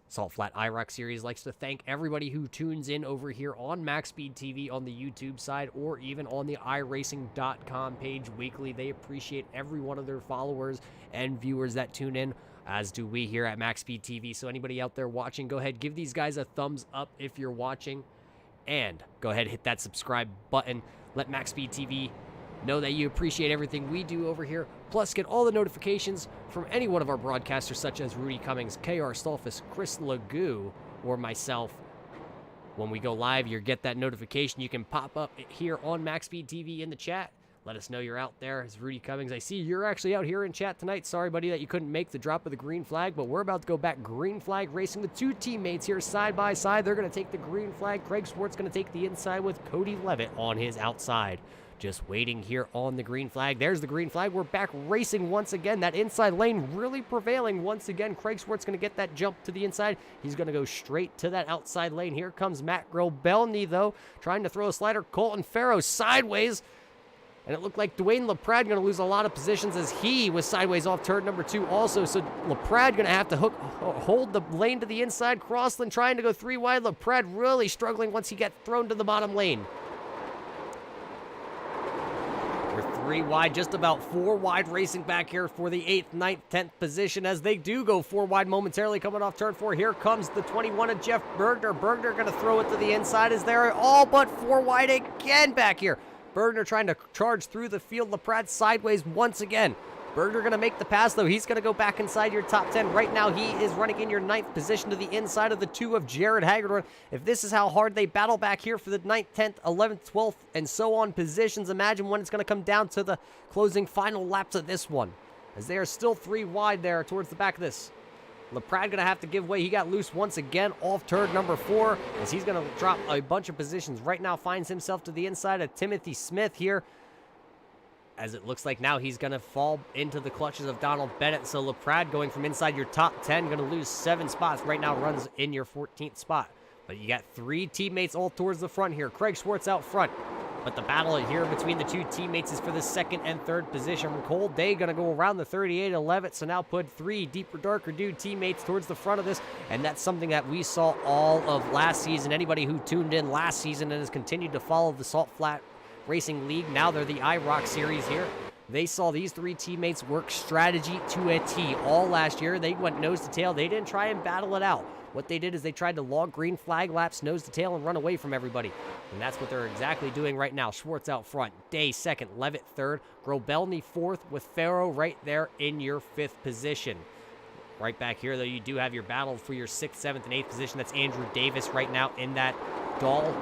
Salt Flat IROC Series likes to thank everybody who tunes in over here on MaxSpeedTV on the YouTube side or even on the iRacing.com page weekly. They appreciate every one of their followers and viewers that tune in, as do we here at MaxSpeedTV. So anybody out there watching, go ahead, give these guys a thumbs up if you're watching, and go ahead, hit that subscribe button. Let MaxSpeedTV know that you appreciate everything we do over here. Plus, get all the notifications from any one of our broadcasters, such as Rudy Cummings, KR Stolfus, Chris Legoo, or myself. When we go live, you get that notification. You can pop up here on MaxSpeedTV in the chat. Let us know you're out there. It's Rudy Cummings. I see you're actually out here in chat tonight. Sorry, buddy, that you couldn't make the drop of the green flag, but we're about to go back green flag racing. The 2 teammates here side by side. They're going to take the green flag. Craig Swartz going to take the inside with Cody Levitt on his outside. Just waiting here on the green flag. There's the green flag. We're back racing once again. That inside lane really prevailing once again. Craig Swartz going to get that jump to the inside. He's going to go straight to that outside lane. Here comes Matt Grobelny, though, trying to throw a slider. Colton Farrow sideways. And it looked like Dwayne LaPrade going to lose a lot of positions as he was sideways off turn number 2 also. So LaPrade going to have to hold the lane to the inside. Crossland trying to go 3 wide. LaPrade really struggling once he got thrown to the bottom lane. We're 3 wide, just about 4 wide racing back here for the 8th, 9th, 10th position as they do go 4 wide momentarily coming off turn 4. Here comes the 21 of Jeff Bergner. Bergner going to throw it to the inside as they're all but 4 wide again back here. Bergner trying to charge through the field. LaPrade sideways once again. Bergner going to make the pass, though. He's going to go back inside your top 10. Right now, he is running in your 9th position to the inside of the 2 of Jared Hagedorn. If this is how hard they battle back here for the 9th, 10th, 11th, 12th, and so on positions, imagine when it's going to come down to the closing final laps of this one, as they are still 3 wide there towards the back of this. LaPrade going to have to give way. He got loose once again off turn number 4 as he's going to drop a bunch of positions. Right now finds himself to the inside of Timothy Smith here, as it looks like now he's going to fall into the clutches of Donald Bennett. So LaPrade going from inside your top 10, going to lose 7 spots. Right now runs in your 14th spot. But you got 3 teammates all towards the front here. Craig Swartz out front. But the battle here between the 2 teammates is for the 2nd and 3rd position. Cole Day going to go around the 38 and 11, so now put 3 deeper, darker dude teammates towards the front of this, and that's something that we saw all of last season. Anybody who tuned in last season and has continued to follow the Salt Flat Racing League, now they're the IROC series here. They saw these 3 teammates work strategy to a T all last year. They went nose to tail. They didn't try and battle it out. What they did is they tried to log green flag laps, nose to tail, and run away from everybody. And that's what they're exactly doing right now. Schwartz out front, Day 2nd, Levitt 3rd, Grobelny 4th, with Farrow right there in your 5th position. Right back here, though, you do have your battle for your 6th, 7th, and 8th position. That's Andrew Davis right now in that dull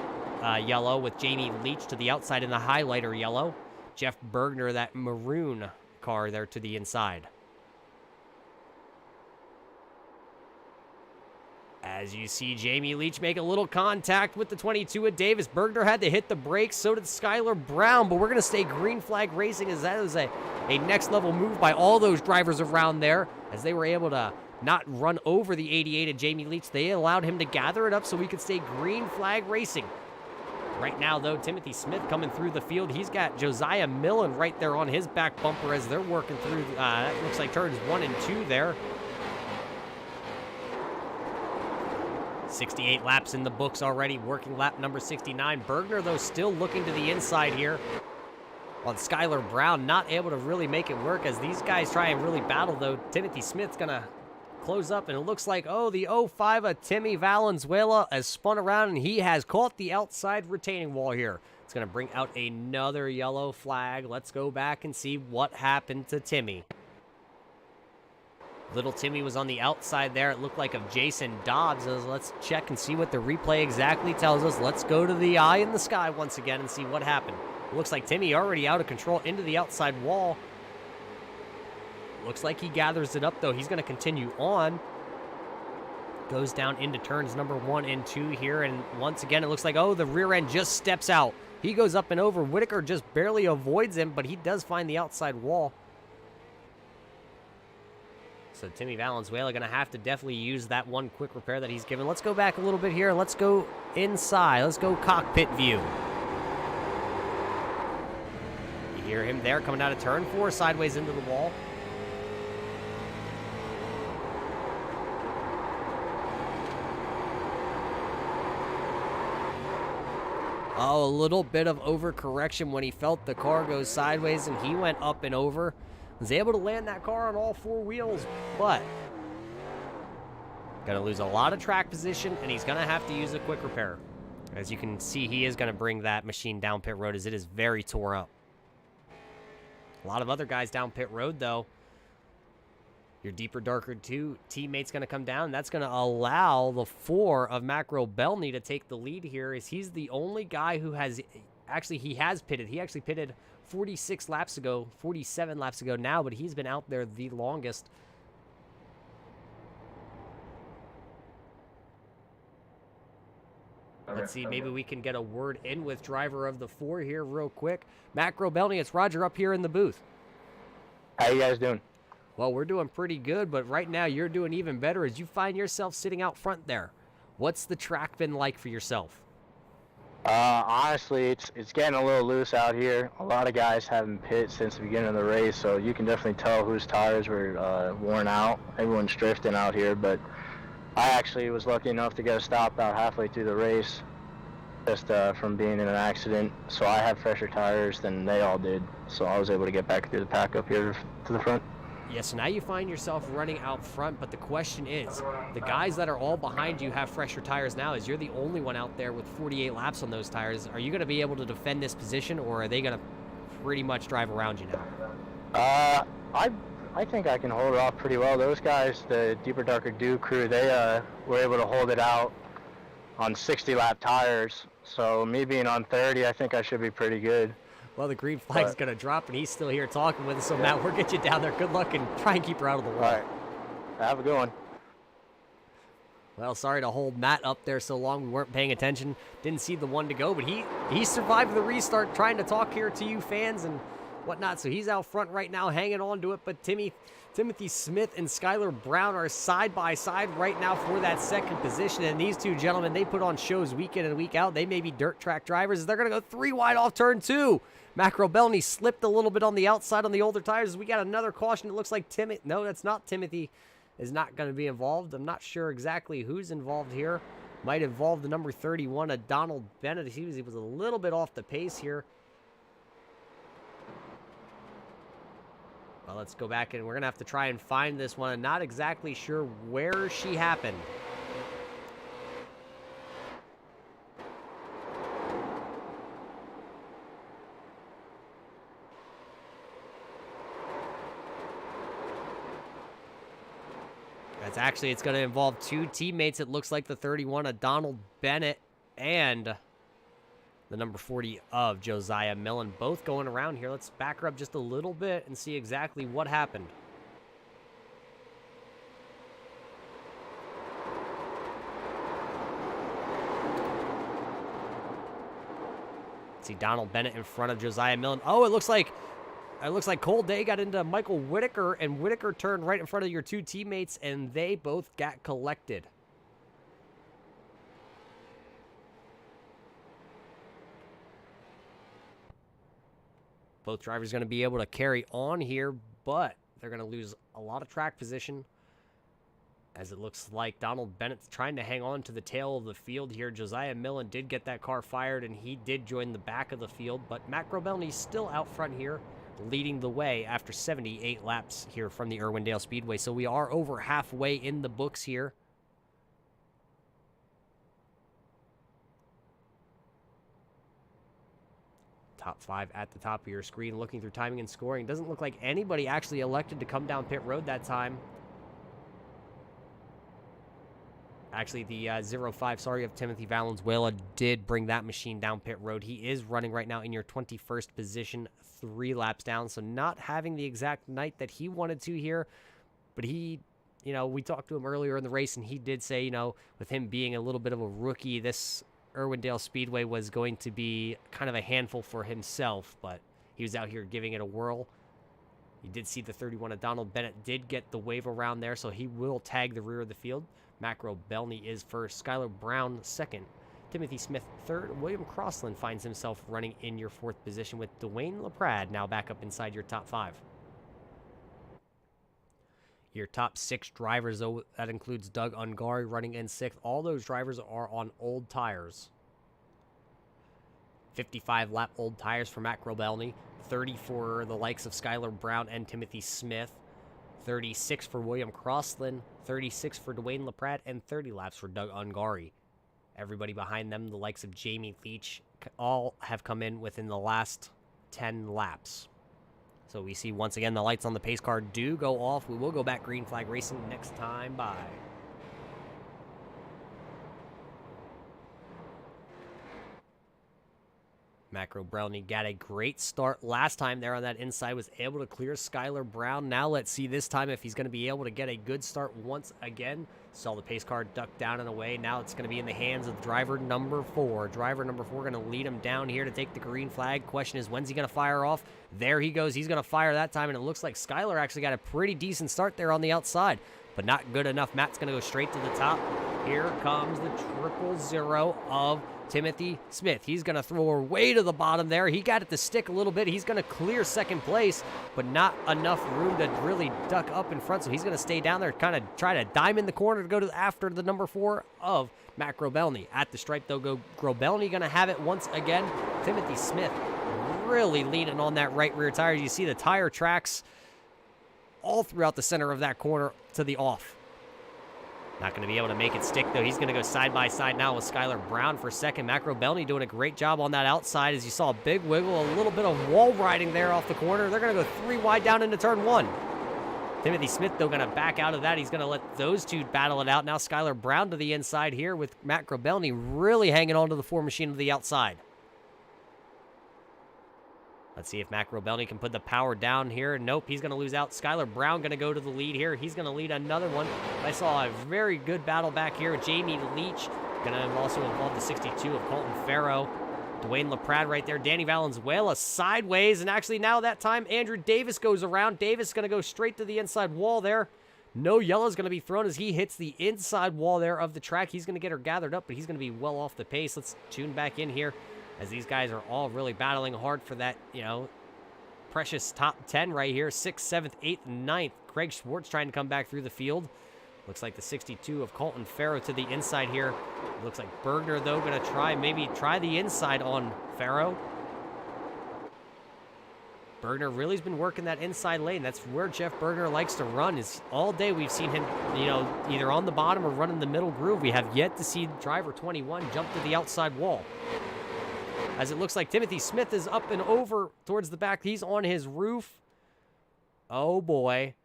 yellow, with Jamie Leach to the outside in the highlighter yellow. Jeff Bergner, that maroon car there to the inside. As you see Jamie Leach make a little contact with the 22 of Davis. Bergner had to hit the brakes, so did Skylar Brown, but we're going to stay green flag racing, as that is a next level move by all those drivers around there, as they were able to not run over the 88 of Jamie Leach. They allowed him to gather it up so we could stay green flag racing. Right now, though, Timothy Smith coming through the field. He's got Josiah Millen right there on his back bumper as they're working through, that looks like turns 1 and 2 there. 68 laps in the books already, working lap number 69. Bergner, though, still looking to the inside here on Skylar Brown, not able to really make it work as these guys try and really battle, though. Timothy Smith's going to close up, and it looks like, oh, the 05 of Timmy Valenzuela has spun around, and he has caught the outside retaining wall here. It's going to bring out another yellow flag. Let's go back and see what happened to Timmy. Little Timmy was on the outside there. It looked like of Jason Dobbs. Let's check and see what the replay exactly tells us. Let's go to the eye in the sky once again and see what happened. It looks like Timmy already out of control into the outside wall. Looks like he gathers it up, though. He's going to continue on. Goes down into turns number 1 and 2 here. And once again, it looks like, oh, the rear end just steps out. He goes up and over. Whitaker just barely avoids him, but he does find the outside wall. So Timmy Valenzuela going to have to definitely use that one quick repair that he's given. Let's go back a little bit here. Let's go inside. Let's go cockpit view. You hear him there coming out of turn 4, sideways into the wall. Oh, a little bit of overcorrection when he felt the car go sideways, and he went up and over. Was able to land that car on all 4 wheels, but going to lose a lot of track position, and he's going to have to use a quick repair. As you can see, he is going to bring that machine down pit road, as it is very tore up. A lot of other guys down pit road, though. Your deeper, darker 2 teammate's going to come down. And that's going to allow the 4 of Macro Belny to take the lead here, as he's the only guy who has... Actually, he has pitted. He actually pitted 46 laps ago, 47 laps ago now, but he's been out there the longest. Let's see, maybe we can get a word in with driver of the 4 here real quick. Macro Belny, it's Roger up here in the booth. How you guys doing? Well, we're doing pretty good, but right now you're doing even better as you find yourself sitting out front there. What's the track been like for yourself? Honestly, it's getting a little loose out here. A lot of guys haven't pit since the beginning of the race, so you can definitely tell whose tires were worn out. Everyone's drifting out here, but I actually was lucky enough to get a stop about halfway through the race, just from being in an accident. So I have fresher tires than they all did, so I was able to get back through the pack up here to the front. Yeah, so now you find yourself running out front, but the question is, the guys that are all behind you have fresher tires now, as you're the only one out there with 48 laps on those tires. Are you going to be able to defend this position, or are they going to pretty much drive around you now? I think I can hold it off pretty well. Those guys, the Deeper Darker Do crew, they were able to hold it out on 60-lap tires. So me being on 30, I think I should be pretty good. Well, the green flag's going to drop, and he's still here talking with us. So, Matt, we'll get you down there. Good luck, and try and keep her out of the wall. All right. Have a good one. Well, sorry to hold Matt up there so long. We weren't paying attention. Didn't see the one to go, but he survived the restart, trying to talk here to you fans and whatnot. So he's out front right now, hanging on to it. But Timothy Smith and Skylar Brown are side by side right now for that second position. And these 2 gentlemen, they put on shows week in and week out. They may be dirt track drivers. They're going to go 3 wide off turn 2. Macro Belny slipped a little bit on the outside on the older tires. We got another caution. It looks like no, that's not Timothy is not going to be involved. I'm not sure exactly who's involved here. Might involve the number 31 of Donald Bennett. He was a little bit off the pace here. Well, let's go back, and we're going to have to try and find this one. I'm not exactly sure where she happened. It's going to involve 2 teammates. It looks like the 31 of Donald Bennett and the number 40 of Josiah Millen, both going around here. Let's back her up just a little bit and see exactly what happened. See Donald Bennett in front of Josiah Millen. Oh, it looks like Cole Day got into Michael Whitaker, and Whitaker turned right in front of your 2 teammates, and they both got collected. Both drivers going to be able to carry on here, but they're going to lose a lot of track position, as it looks like Donald Bennett's trying to hang on to the tail of the field here. Josiah Millen did get that car fired, and he did join the back of the field, but Matt Grobelny's still out front here leading the way after 78 laps here from the Irwindale Speedway. So we are over halfway in the books here. Top 5 at the top of your screen, looking through timing and scoring. Doesn't look like anybody actually elected to come down pit road that time. Actually, the 05, sorry, of Timothy Valenzuela did bring that machine down pit road. He is running right now in your 21st position, 3 laps down. So not having the exact night that he wanted to here. But he, you know, we talked to him earlier in the race, and he did say, you know, with him being a little bit of a rookie, this Irwindale Speedway was going to be kind of a handful for himself, but he was out here giving it a whirl. You did see the 31 of Donald Bennett did get the wave around there, so he will tag the rear of the field. Macro Belney is first, Skylar Brown second, Timothy Smith third, William Crossland finds himself running in your 4th position with Dwayne LaPrade now back up inside your top 5. Your top 6 drivers, though, that includes Doug Ungari running in 6th. All those drivers are on old tires. 55-lap old tires for Matt Grobelny. 30 for the likes of Skylar Brown and Timothy Smith. 36 for William Crossland. 36 for Dwayne LaPrade. And 30 laps for Doug Ungari. Everybody behind them, the likes of Jamie Leach, all have come in within the last 10 laps. So we see once again the lights on the pace car do go off. We will go back green flag racing next time by. Macro Brownlee got a great start last time there on that inside, was able to clear Skylar Brown. Now let's see this time if he's going to be able to get a good start once again. Saw the pace car duck down and away. Now it's going to be in the hands of driver number 4. Driver number 4 going to lead him down here to take the green flag. Question is, when's he going to fire off? There he goes. He's going to fire that time, and it looks like Skylar actually got a pretty decent start there on the outside, but not good enough. Matt's going to go straight to the top. Here comes the 000 of Timothy Smith. He's going to throw her way to the bottom there. He got it to stick a little bit. He's going to clear second place, but not enough room to really duck up in front, so he's going to stay down there, kind of try to diamond the corner to go to after the number 4 of Matt Grobelny. At the stripe, though, Grobelny going to have it once again. Timothy Smith really leaning on that right rear tire. You see the tire tracks all throughout the center of that corner to the off. Not going to be able to make it stick, though. He's going to go side by side now with Skylar Brown for second. Macro Belney doing a great job on that outside, as you saw a big wiggle, a little bit of wall riding there off the corner. They're going to go 3 wide down into turn 1. Timothy Smith, though, going to back out of that. He's going to let those two battle it out. Now Skylar Brown to the inside here with Matt Grobelny really hanging on to the 4 machine to the outside. Let's see if Matt Grobelny can put the power down here. Nope, he's going to lose out. Skylar Brown going to go to the lead here. He's going to lead another one. I saw a very good battle back here with Jamie Leach. Going to also involve the 62 of Colton Farrow. Dwayne LaPrade right there. Danny Valenzuela sideways. And actually now that time, Andrew Davis goes around. Davis going to go straight to the inside wall there. No yellow is going to be thrown as he hits the inside wall there of the track. He's going to get her gathered up, but he's going to be well off the pace. Let's tune back in here, as these guys are all really battling hard for that, you know, precious top 10 right here. 6th, 7th, 8th, and 9th. Craig Schwartz trying to come back through the field. Looks like the 62 of Colton Farrow to the inside here. Looks like Bergner, though, going to maybe try the inside on Farrow. Bergner really has been working that inside lane. That's where Jeff Bergner likes to run. Is all day we've seen him, you know, either on the bottom or running the middle groove. We have yet to see driver 21 jump to the outside wall, as it looks like Timothy Smith is up and over towards the back. He's on his roof. Oh, boy.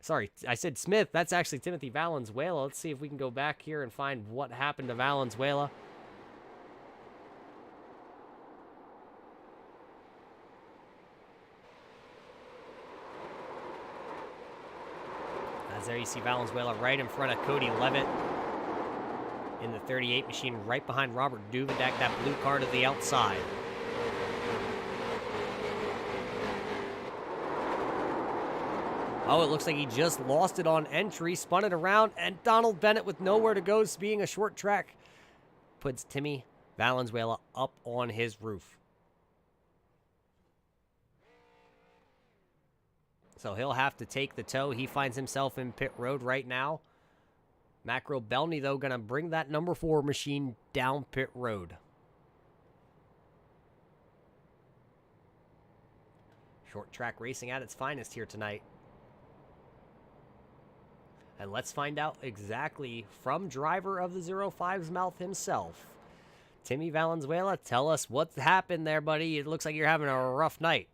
Sorry, I said Smith. That's actually Timothy Valenzuela. Let's see if we can go back here and find what happened to Valenzuela. As there you see Valenzuela right in front of Cody Levitt in the 38 machine, right behind Robert Duvidak, that blue car to the outside. Oh, it looks like he just lost it on entry, spun it around, and Donald Bennett with nowhere to go, being a short track, puts Timmy Valenzuela up on his roof. So he'll have to take the tow. He finds himself in pit road right now. Macro Belney, though, going to bring that number 4 machine down pit road. Short track racing at its finest here tonight. And let's find out exactly from driver of the 05's mouth himself. Timmy Valenzuela, tell us what happened there, buddy. It looks like you're having a rough night.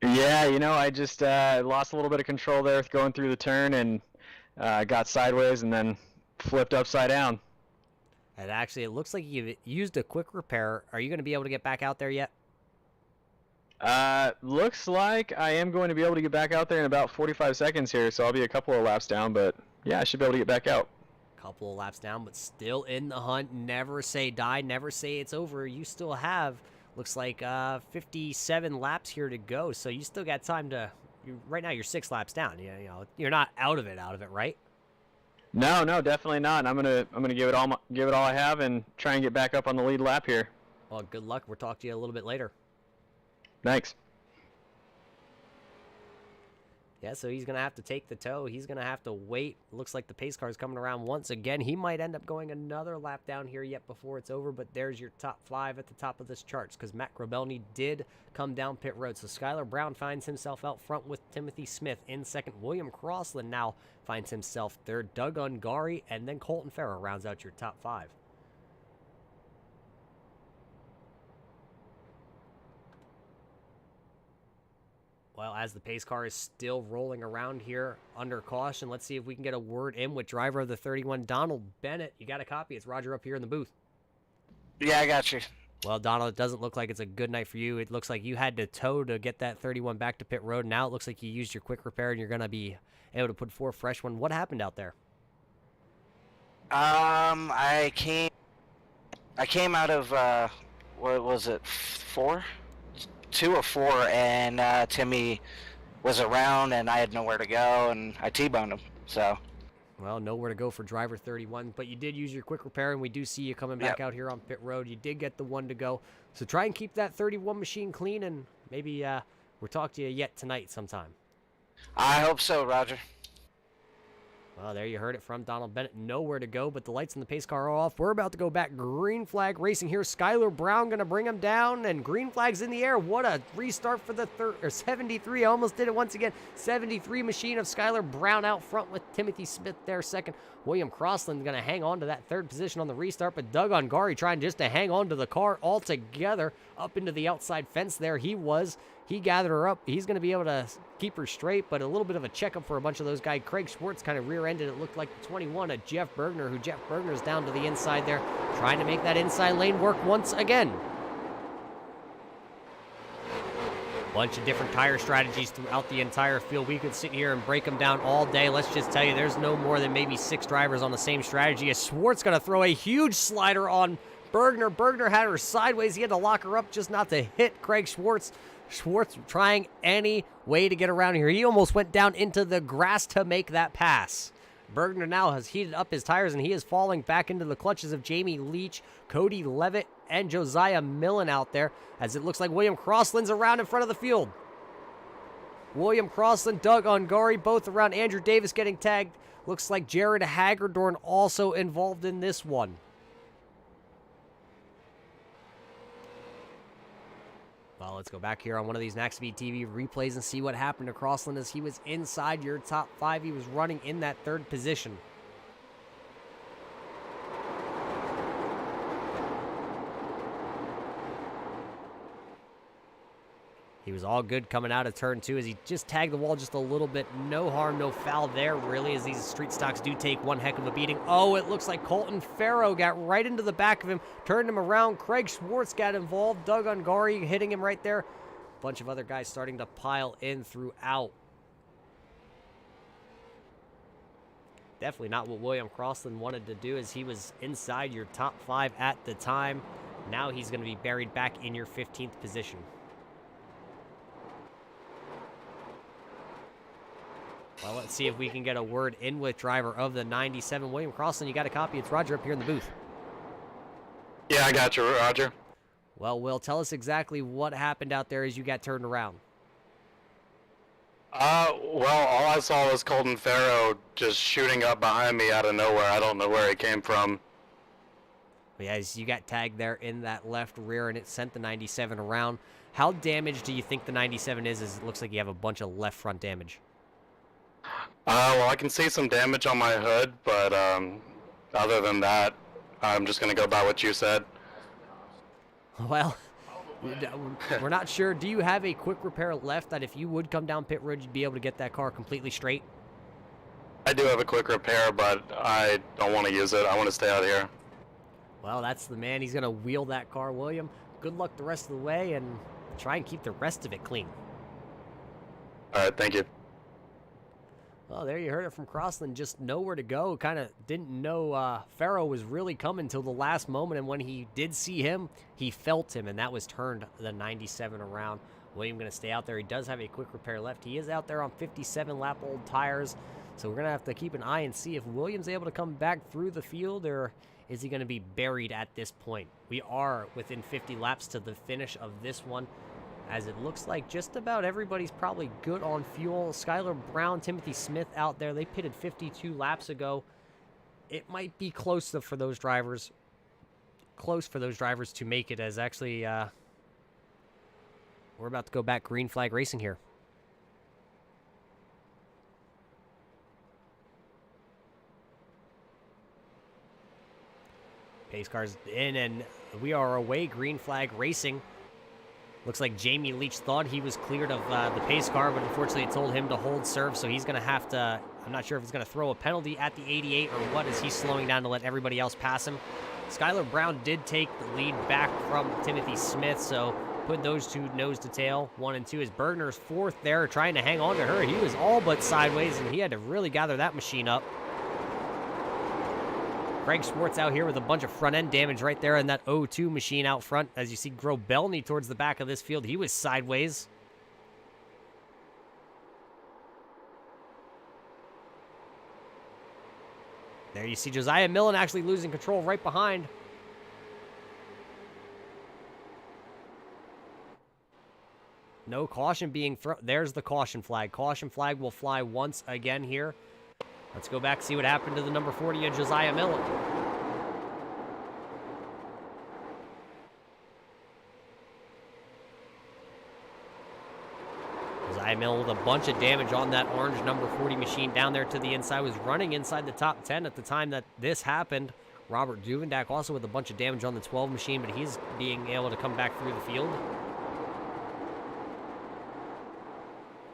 Yeah, you know, I just lost a little bit of control there going through the turn and got sideways and then flipped upside down. And actually, it looks like you've used a quick repair. Are you going to be able to get back out there yet? Looks like I am going to be able to get back out there in about 45 seconds here, so I'll be a couple of laps down, but yeah, I should be able to get back out. Couple of laps down, but still in the hunt. Never say die, never say it's over. You still have, looks like 57 laps here to go, so you still got time to, right now you're 6 laps down. You know, you're not out of it, right? No, definitely not. I'm gonna give it all I have and try and get back up on the lead lap here. Well, good luck. We'll talk to you a little bit later. Thanks. Yeah, so he's going to have to take the tow. He's going to have to wait. Looks like the pace car is coming around once again. He might end up going another lap down here yet before it's over, but there's your top 5 at the top of this charts because Matt Grobelny did come down pit road. So Skylar Brown finds himself out front with Timothy Smith in second. William Crossland now finds himself third. Doug Ungari, and then Colton Farrow rounds out your top 5. Well, as the pace car is still rolling around here under caution, let's see if we can get a word in with driver of the 31, Donald Bennett. You got a copy. It's Roger up here in the booth. Yeah, I got you. Well, Donald, it doesn't look like it's a good night for you. It looks like you had to tow to get that 31 back to pit road. Now it looks like you used your quick repair and you're going to be able to put 4 fresh one. What happened out there? I came out of, what was it, 4? 2 or 4, and Timmy was around, and I had nowhere to go, and I T-boned him, so. Well, nowhere to go for driver 31, but you did use your quick repair, and we do see you coming back out here on pit road. You did get the 1 to go, so try and keep that 31 machine clean, and maybe we'll talk to you yet tonight sometime. I hope so, Roger. Well, there you heard it from Donald Bennett. Nowhere to go, but the lights in the pace car are off. We're about to go back. Green flag racing here. Skylar Brown going to bring him down, and green flag's in the air. What a restart for the 73. I almost did it once again. 73 machine of Skylar Brown out front with Timothy Smith there second. William Crossland going to hang on to that 3rd position on the restart, but Doug Ungari trying just to hang on to the car altogether up into the outside fence there. He gathered her up. He's going to be able to keep her straight, but a little bit of a checkup for a bunch of those guys. Craig Schwartz kind of rear-ended. It looked like the 21 of Jeff Bergner, who Jeff Bergner's down to the inside there, trying to make that inside lane work once again. Bunch of different tire strategies throughout the entire field. We could sit here and break them down all day. Let's just tell you, there's no more than maybe 6 drivers on the same strategy. As Schwartz going to throw a huge slider on Bergner. Bergner had her sideways. He had to lock her up just not to hit Craig Schwartz. Schwartz trying any way to get around here. He almost went down into the grass to make that pass. Bergner now has heated up his tires, and he is falling back into the clutches of Jamie Leach, Cody Levitt, and Josiah Millen out there, as it looks like William Crossland's around in front of the field. William Crossland, Doug Ungari, both around. Andrew Davis getting tagged. Looks like Jared Hagerdorn also involved in this one. Well, let's go back here on one of these MaxSpeedTV replays and see what happened to Crossland as he was inside your top 5. He was running in that 3rd position. He was all good coming out of turn 2 as he just tagged the wall just a little bit. No harm, no foul there, really, as these street stocks do take one heck of a beating. Oh, it looks like Colton Farrow got right into the back of him, turned him around. Craig Schwartz got involved. Doug Ungari hitting him right there. A bunch of other guys starting to pile in throughout. Definitely not what William Crossland wanted to do, as he was inside your top 5 at the time. Now he's going to be buried back in your 15th position. Well, let's see if we can get a word in with driver of the 97. William Crossland, you got a copy. It's Roger up here in the booth. Yeah, I got you, Roger. Well, Will, tell us exactly what happened out there as you got turned around. Well, all I saw was Colton Farrow just shooting up behind me out of nowhere. I don't know where he came from. Yeah, as you got tagged there in that left rear, and it sent the 97 around. How damaged do you think the 97 is? As it looks like you have a bunch of left front damage. Well, I can see some damage on my hood, but other than that, I'm just gonna go by what you said. Well, we're not sure. Do you have a quick repair left that if you would come down pit road, you'd be able to get that car completely straight? I do have a quick repair, but I don't want to use it. I want to stay out here. Well, that's the man. He's going to wheel that car, William. Good luck the rest of the way, and try and keep the rest of it clean. All right, thank you. Well, there you heard it from Crossland. Just nowhere to go. Kind of didn't know Farrow was really coming till the last moment, and when he did see him, he felt him, and that was turned the 97 around. William going to stay out there. He does have a quick repair left. He is out there on 57-lap-old tires, so we're going to have to keep an eye and see if William's able to come back through the field, or is he going to be buried at this point. We are within 50 laps to the finish of this one, as it looks like just about everybody's probably good on fuel. Skylar Brown, Timothy Smith out there. They pitted 52 laps ago. It might be close for those drivers. Close for those drivers to make it, as actually we're about to go back green flag racing here. Pace car's in, and we are away green flag racing. Looks like Jamie Leach thought he was cleared of the pace car, but unfortunately it told him to hold serve, so he's going to have to, I'm not sure if he's going to throw a penalty at the 88 or what, as he's slowing down to let everybody else pass him. Skylar Brown did take the lead back from Timothy Smith, so put those two nose to tail, 1 and 2, as Bergner's fourth there, trying to hang on to her. He was all but sideways, and he had to really gather that machine up. Craig Schwartz out here with a bunch of front-end damage right there in that 0-2 machine out front. As you see Grobelny towards the back of this field, he was sideways. There you see Josiah Millen actually losing control right behind. No caution being thrown. There's the caution flag. Caution flag will fly once again here. Let's go back and see what happened to the number 40 of Josiah Millen. Josiah Millen with a bunch of damage on that orange number 40 machine down there to the inside. Was running inside the top 10 at the time that this happened. Robert Duvendak also with a bunch of damage on the 12 machine, but he's being able to come back through the field.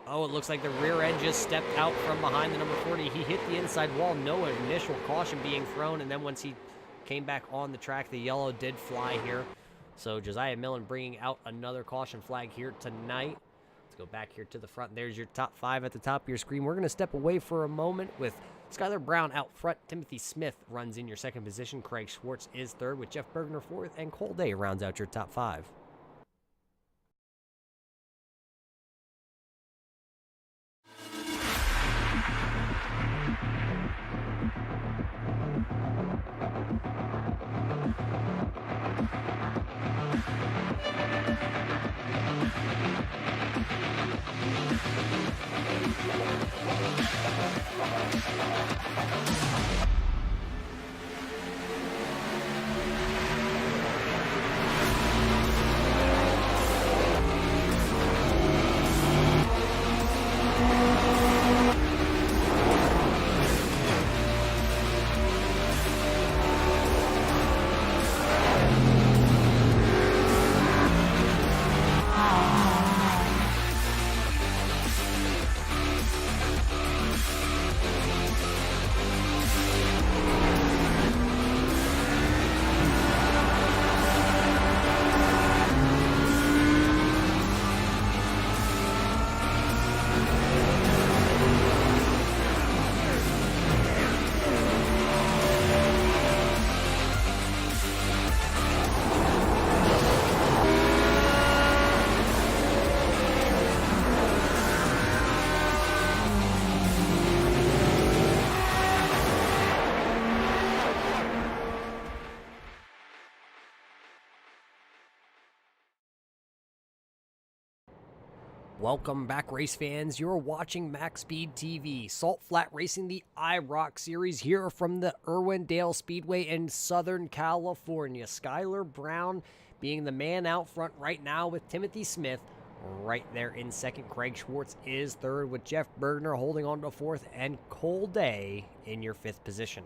Oh, it looks like the rear end just stepped out from behind the number 40. He hit the inside wall. No initial caution being thrown. And then once he came back on the track, the yellow did fly here. So Josiah Millen bringing out another caution flag here tonight. Let's go back here to the front. There's your top 5 at the top of your screen. We're going to step away for a moment with Skylar Brown out front. Timothy Smith runs in your second position. Craig Schwartz is third with Jeff Bergner fourth. And Cole Day rounds out your top 5. Welcome back, race fans. You're watching MaxSpeedTV. Salt Flat Racing, the IROC series here from the Irwindale Speedway in Southern California. Skylar Brown being the man out front right now with Timothy Smith right there in second. Craig Schwartz is third with Jeff Bergner holding on to fourth, and Cole Day in your fifth position.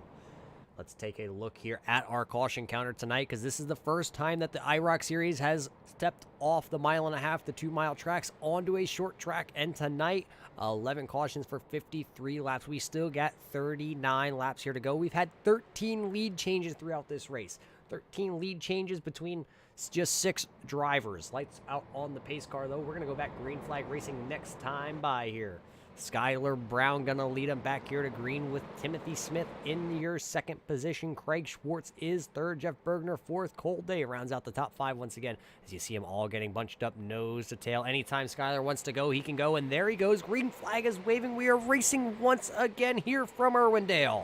Let's take a look here at our caution counter tonight, because this is the first time that the IROC series has stepped off the 1.5 to 2 mile tracks onto a short track. And tonight, 11 cautions for 53 laps. We still got 39 laps here to go. We've had 13 lead changes throughout this race. 13 lead changes between just 6 drivers. Lights out on the pace car, though. We're going to go back green flag racing next time by here. Skylar Brown going to lead him back here to green with Timothy Smith in your second position. Craig Schwartz is third. Jeff Bergner fourth. Cole Day rounds out the top 5 once again, as you see them all getting bunched up nose to tail. Anytime Skylar wants to go, he can go, and there he goes. Green flag is waving. We are racing once again here from Irwindale.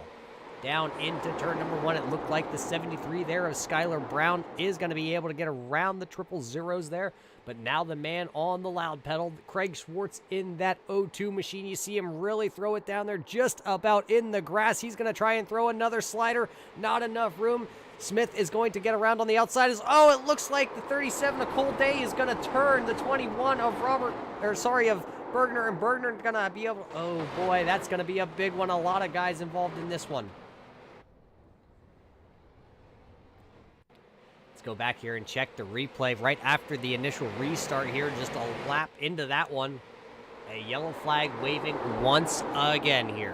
Down into turn number 1, it looked like the 73 there of Skylar Brown is going to be able to get around the triple zeros there. But now the man on the loud pedal, Craig Schwartz in that 0-2 machine. You see him really throw it down there just about in the grass. He's going to try and throw another slider. Not enough room. Smith is going to get around on the outside. Oh, it looks like the 37 of Cole Day is going to turn the 21 of Bergner, and Bergner going to be able, oh boy, that's going to be a big one. A lot of guys involved in this one. Go back here and check the replay right after the initial restart here. Just a lap into that one. A yellow flag waving once again here.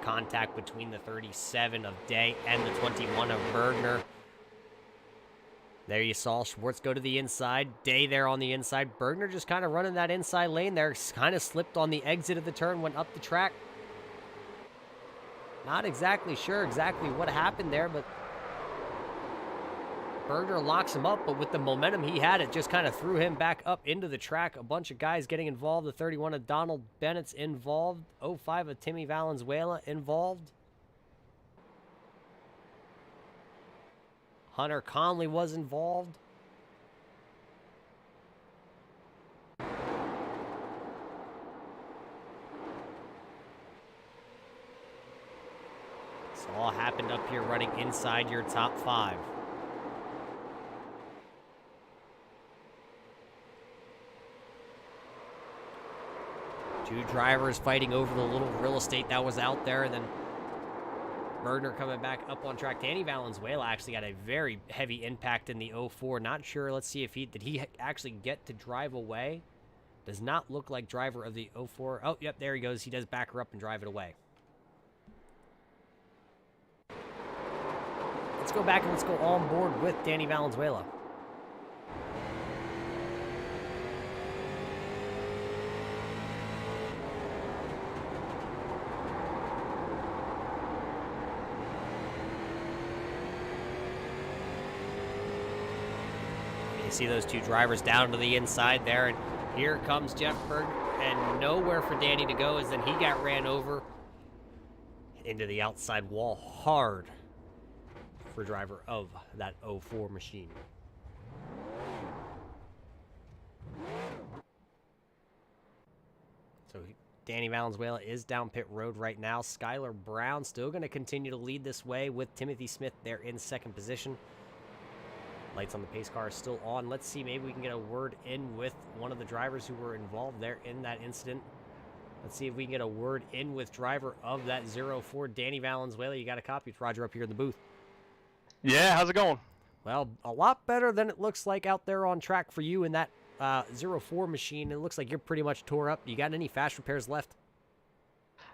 Contact between the 37 of Day and the 21 of Bergner. There you saw Schwartz go to the inside. Day there on the inside. Bergner just kind of running that inside lane there. Kind of slipped on the exit of the turn, went up the track. Not exactly sure what happened there, but Bergner locks him up, but with the momentum he had, it just kind of threw him back up into the track. A bunch of guys getting involved. The 31 of Donald Bennett's involved. 05 of Timmy Valenzuela involved. Hunter Conley was involved. This all happened up here running inside your top 5. Two drivers fighting over the little real estate that was out there, and then Bergner coming back up on track. Danny Valenzuela actually got a very heavy impact in the 04. Not sure. Let's see if did he actually get to drive away. Does not look like driver of the 04. Oh, yep, there he goes. He does back her up and drive it away. Let's go back and let's go on board with Danny Valenzuela. You see those two drivers down to the inside there, and here comes Jeff Bergner, and nowhere for Danny to go, as then he got ran over into the outside wall hard for driver of that 04 machine. So Danny Valenzuela is down pit road right now. Skylar Brown still going to continue to lead this way with Timothy Smith there in second position. Lights on the pace car are still on. Let's see, maybe we can get a word in with one of the drivers who were involved there in that incident. Let's see if we can get a word in with driver of that 04, Danny Valenzuela. You got a copy. It's Roger up here in the booth. Yeah, how's it going? Well, a lot better than it looks like out there on track for you in that 04 machine. It looks like you're pretty much tore up. You got any fast repairs left?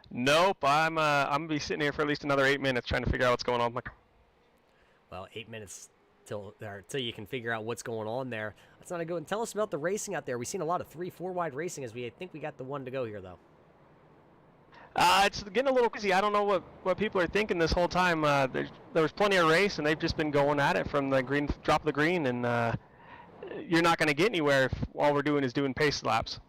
Nope, I'm gonna be sitting here for at least another 8 minutes trying to figure out what's going on with my car. Well, 8 minutes till you can figure out what's going on there. That's not a good one. Tell us about the racing out there. We've seen a lot of 3-4 wide racing, as I think we got the one to go here, though. It's getting a little crazy. I don't know what people are thinking this whole time. There was plenty of race, and they've just been going at it from the green, drop of the green, and you're not going to get anywhere if all we're doing is doing pace laps.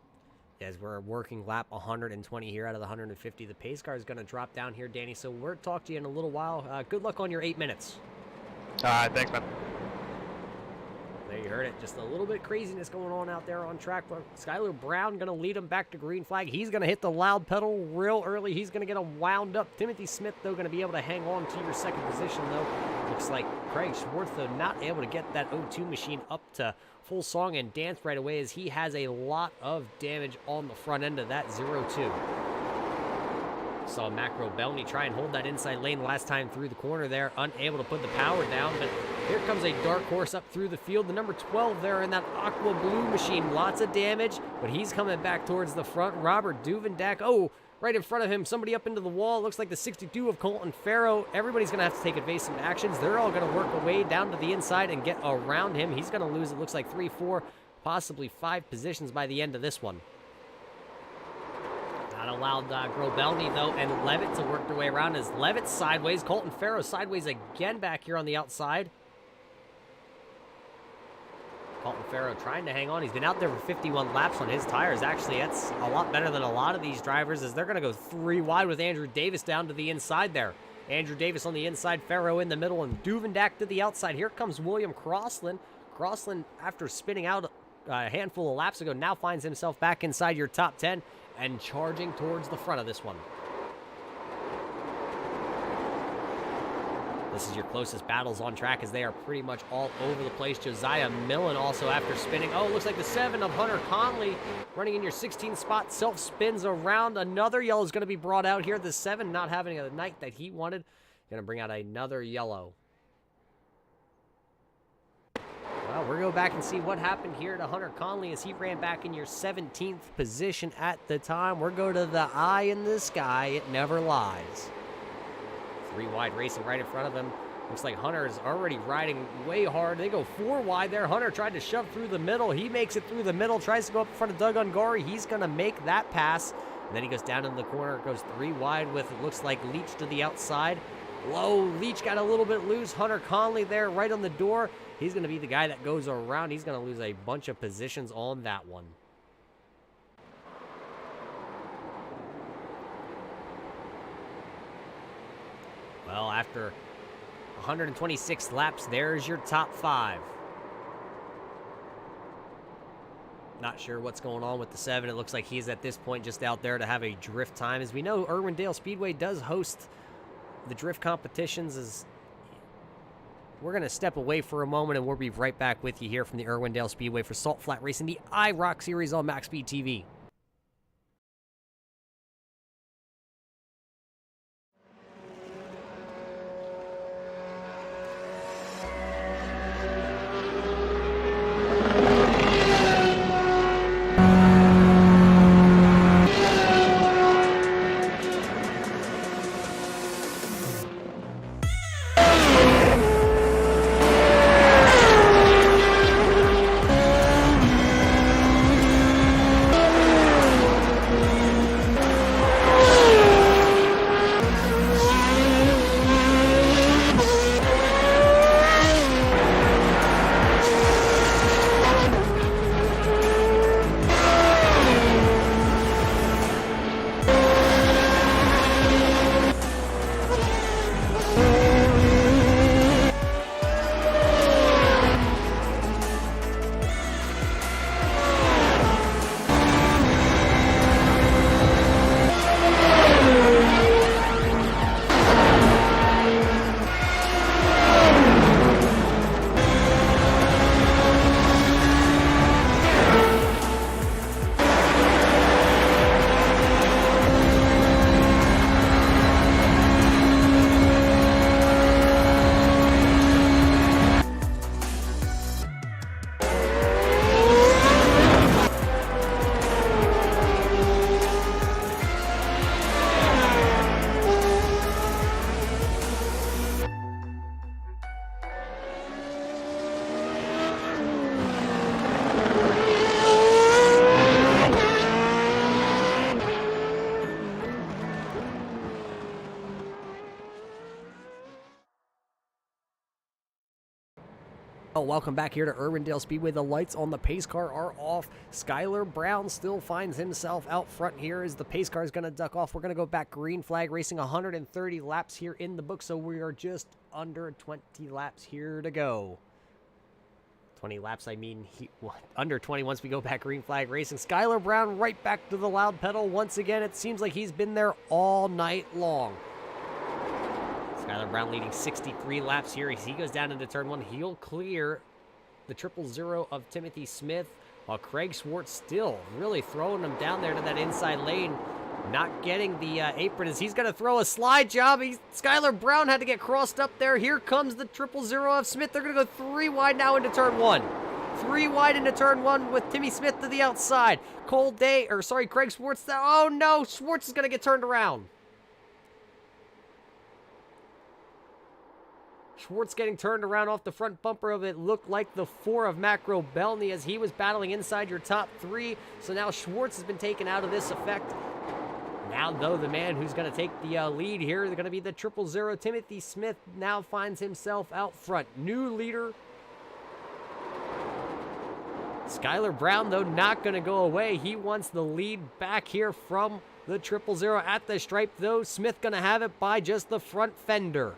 As we're working lap 120 here out of the 150. The pace car is going to drop down here, Danny, so we'll talk to you in a little while. Good luck on your 8 minutes. All right, thanks, man. There you heard it. Just a little bit craziness going on out there on track. Skylar Brown going to lead him back to green flag. He's going to hit the loud pedal real early. He's going to get him wound up. Timothy Smith, though, going to be able to hang on to your second position, though. Looks like Craig Schwartz, though, not able to get that O2 machine up to full song and dance right away, as he has a lot of damage on the front end of that 0-2. Saw Macro Belney try and hold that inside lane last time through the corner there, unable to put the power down, but here comes a dark horse up through the field. The number 12 there in that aqua blue machine, lots of damage, but he's coming back towards the front. Robert Duvendak, oh, right in front of him, somebody up into the wall. Looks like the 62 of Colton Farrow. Everybody's going to have to take evasive actions. They're all going to work away down to the inside and get around him. He's going to lose, it looks like 3, 4, possibly 5 positions by the end of this one. Not allowed Grobelny, though, and Levitt to work their way around as Levitt sideways. Colton Farrow sideways again back here on the outside. Colton Farrow trying to hang on. He's been out there for 51 laps on his tires. Actually, that's a lot better than a lot of these drivers, as they're going to go 3 wide with Andrew Davis down to the inside there. Andrew Davis on the inside, Farrow in the middle, and Duvendak to the outside. Here comes William Crossland. Crossland, after spinning out a handful of laps ago, now finds himself back inside your top 10 and charging towards the front of this one. This is your closest battles on track, as they are pretty much all over the place. Josiah Millen also after spinning. Oh, looks like the 7 of Hunter Conley running in your 16th spot. Self-spins around. Another yellow is going to be brought out here. The 7 not having a night that he wanted. Going to bring out another yellow. Well, we're going to go back and see what happened here to Hunter Conley, as he ran back in your 17th position at the time. We're going to the eye in the sky. It never lies. 3 wide racing right in front of him. Looks like Hunter is already riding way hard. They go 4 wide there. Hunter tried to shove through the middle. He makes it through the middle, tries to go up in front of Doug Ungari. He's going to make that pass. And then he goes down in the corner, goes 3 wide with, it looks like, Leach to the outside. Low, Leach got a little bit loose. Hunter Conley there right on the door. He's going to be the guy that goes around. He's going to lose a bunch of positions on that one. Well, after 126 laps, there's your top 5. Not sure what's going on with the 7. It looks like he's at this point just out there to have a drift time. As we know, Irwindale Speedway does host the drift competitions. As we're going to step away for a moment, and we'll be right back with you here from the Irwindale Speedway for Salt Flat Racing, the IROC series on MaxSpeedTV. Welcome back here to Irwindale Speedway. The lights on the pace car are off. Skylar Brown still finds himself out front here as the pace car is going to duck off. We're going to go back green flag racing, 130 laps here in the book, so we are just under 20 laps here to go. 20 laps, I mean, under 20 once we go back green flag racing. Skylar Brown right back to the loud pedal once again. It seems like he's been there all night long. Skylar Brown leading 63 laps here. As he goes down into turn 1, he'll clear the 000 of Timothy Smith, while Craig Swartz still really throwing him down there to that inside lane. Not getting the apron as he's going to throw a slide job. Skylar Brown had to get crossed up there. Here comes the 000 of Smith. They're going to go 3 wide now into turn 1. 3 wide into turn 1 with Timmy Smith to the outside. Craig Swartz. Oh no, Swartz is going to get turned around. Schwartz getting turned around off the front bumper of it. Looked like the 4 of Macro Belny as he was battling inside your top 3. So now Schwartz has been taken out of this effect. Now, though, the man who's going to take the lead here is going to be the 000. Timothy Smith now finds himself out front. New leader. Skylar Brown, though, not going to go away. He wants the lead back here from the 000 at the stripe, though. Smith going to have it by just the front fender.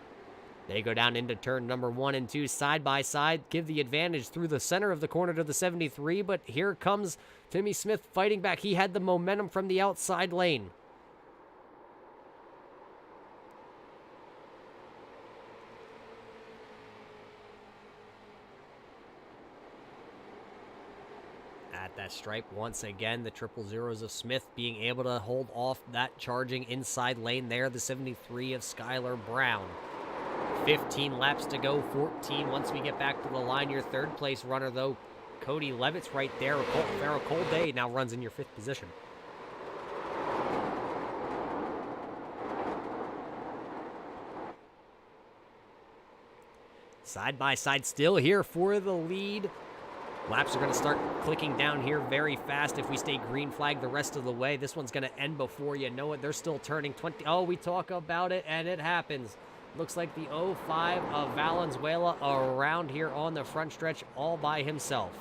They go down into turn number 1 and 2 side by side, give the advantage through the center of the corner to the 73, but here comes Timmy Smith fighting back. He had the momentum from the outside lane. At that stripe, once again, the 000s of Smith being able to hold off that charging inside lane there, the 73 of Skylar Brown. 15 laps to go, 14 once we get back to the line. Your third place runner, though, Cody Levitt's right there. Colton Farrell Cole Day now runs in your 5th position. Side by side still here for the lead. Laps are going to start clicking down here very fast if we stay green flag the rest of the way. This one's going to end before you know it. They're still turning 20. Oh, we talk about it, and it happens. Looks like the 05 of Valenzuela around here on the front stretch all by himself.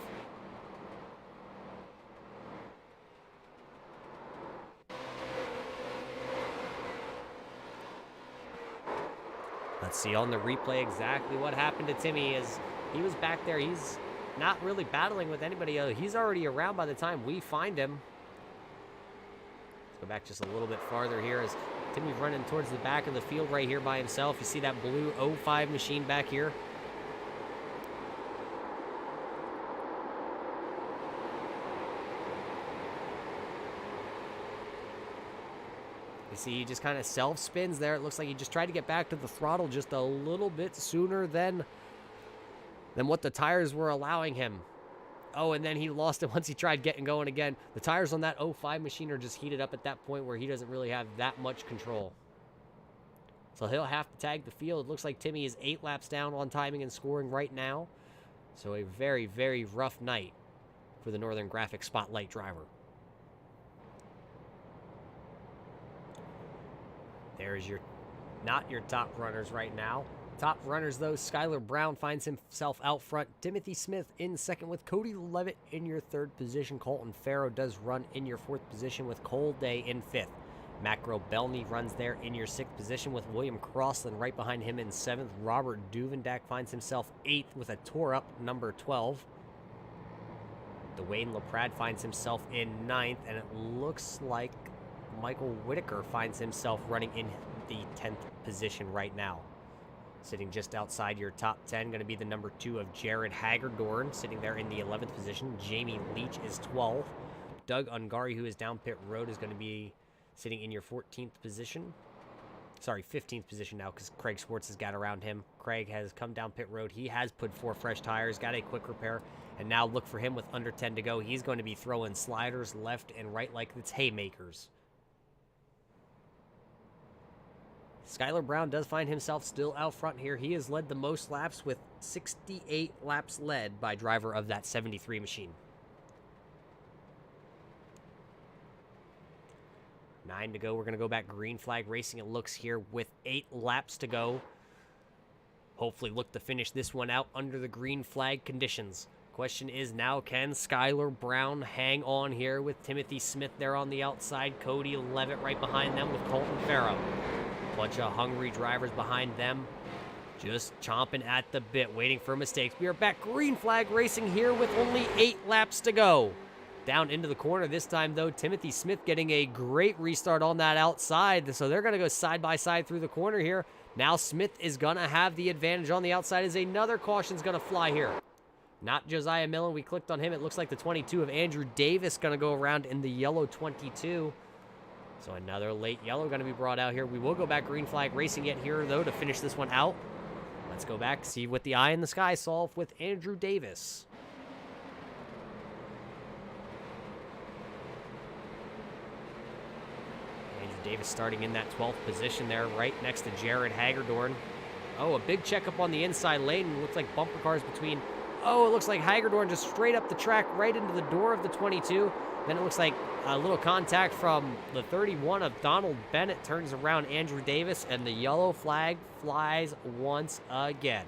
Let's see on the replay exactly what happened to Timmy as he was back there. He's not really battling with anybody. He's already around by the time we find him. Let's go back just a little bit farther here as Timmy's running towards the back of the field right here by himself. You see that blue 05 machine back here. You see he just kind of self-spins there. It looks like he just tried to get back to the throttle just a little bit sooner than what the tires were allowing him. Oh, and then he lost it once he tried getting going again. The tires on that 05 machine are just heated up at that point where he doesn't really have that much control. So he'll have to tag the field. It looks like Timmy is 8 laps down on timing and scoring right now. So a very, very rough night for the Northern Graphics Spotlight driver. There's not your top runners right now. Top runners, though, Skylar Brown finds himself out front. Timothy Smith in second with Cody Levitt in your 3rd position. Colton Farrow does run in your 4th position with Cole Day in 5th. Macro Belny runs there in your 6th position with William Crossland right behind him in 7th. Robert Duvendak finds himself 8th with a tore-up number 12. Dwayne LaPrade finds himself in 9th, and it looks like Michael Whitaker finds himself running in the 10th position right now. Sitting just outside your top 10, going to be the number 2 of Jared Hagerdorn, sitting there in the 11th position. Jamie Leach is 12th. Doug Ungari, who is down pit road, is going to be sitting in your 14th position. Sorry, 15th position now because Craig Swartz has got around him. Craig has come down pit road. He has put 4 fresh tires, got a quick repair, and now look for him with under 10 to go. He's going to be throwing sliders left and right like it's haymakers. Skylar Brown does find himself still out front here. He has led the most laps with 68 laps led by driver of that 73 machine. 9 to go. We're going to go back green flag racing. It looks here with 8 laps to go. Hopefully look to finish this one out under the green flag conditions. Question is now, can Skylar Brown hang on here with Timothy Smith there on the outside? Cody Levitt right behind them with Colton Farrow. Bunch of hungry drivers behind them. just chomping at the bit, waiting for mistakes. We are back green flag racing here with only 8 laps to go. Down into the corner this time, though, Timothy Smith getting a great restart on that outside. So they're going to go side by side through the corner here. Now Smith is going to have the advantage on the outside as another caution's going to fly here. Not Josiah Millen. We clicked on him. It looks like the 22 of Andrew Davis going to go around in the yellow 22. So another late yellow going to be brought out here. We will go back green flag racing yet here, though, to finish this one out. Let's go back, see what the eye in the sky saw with Andrew Davis. Andrew Davis starting in that 12th position there, right next to Jared Hagerdorn. Oh, a big checkup on the inside lane. Looks like bumper cars between... Oh, it looks like Hagerdorn just straight up the track right into the door of the 22. Then it looks like a little contact from the 31 of Donald Bennett turns around Andrew Davis, and the yellow flag flies once again.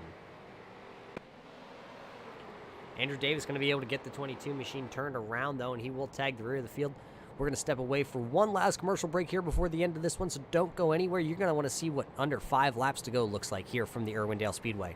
Andrew Davis going to be able to get the 22 machine turned around, though, and he will tag the rear of the field. We're going to step away for one last commercial break here before the end of this one, so don't go anywhere. You're going to want to see what under 5 laps to go looks like here from the Irwindale Speedway.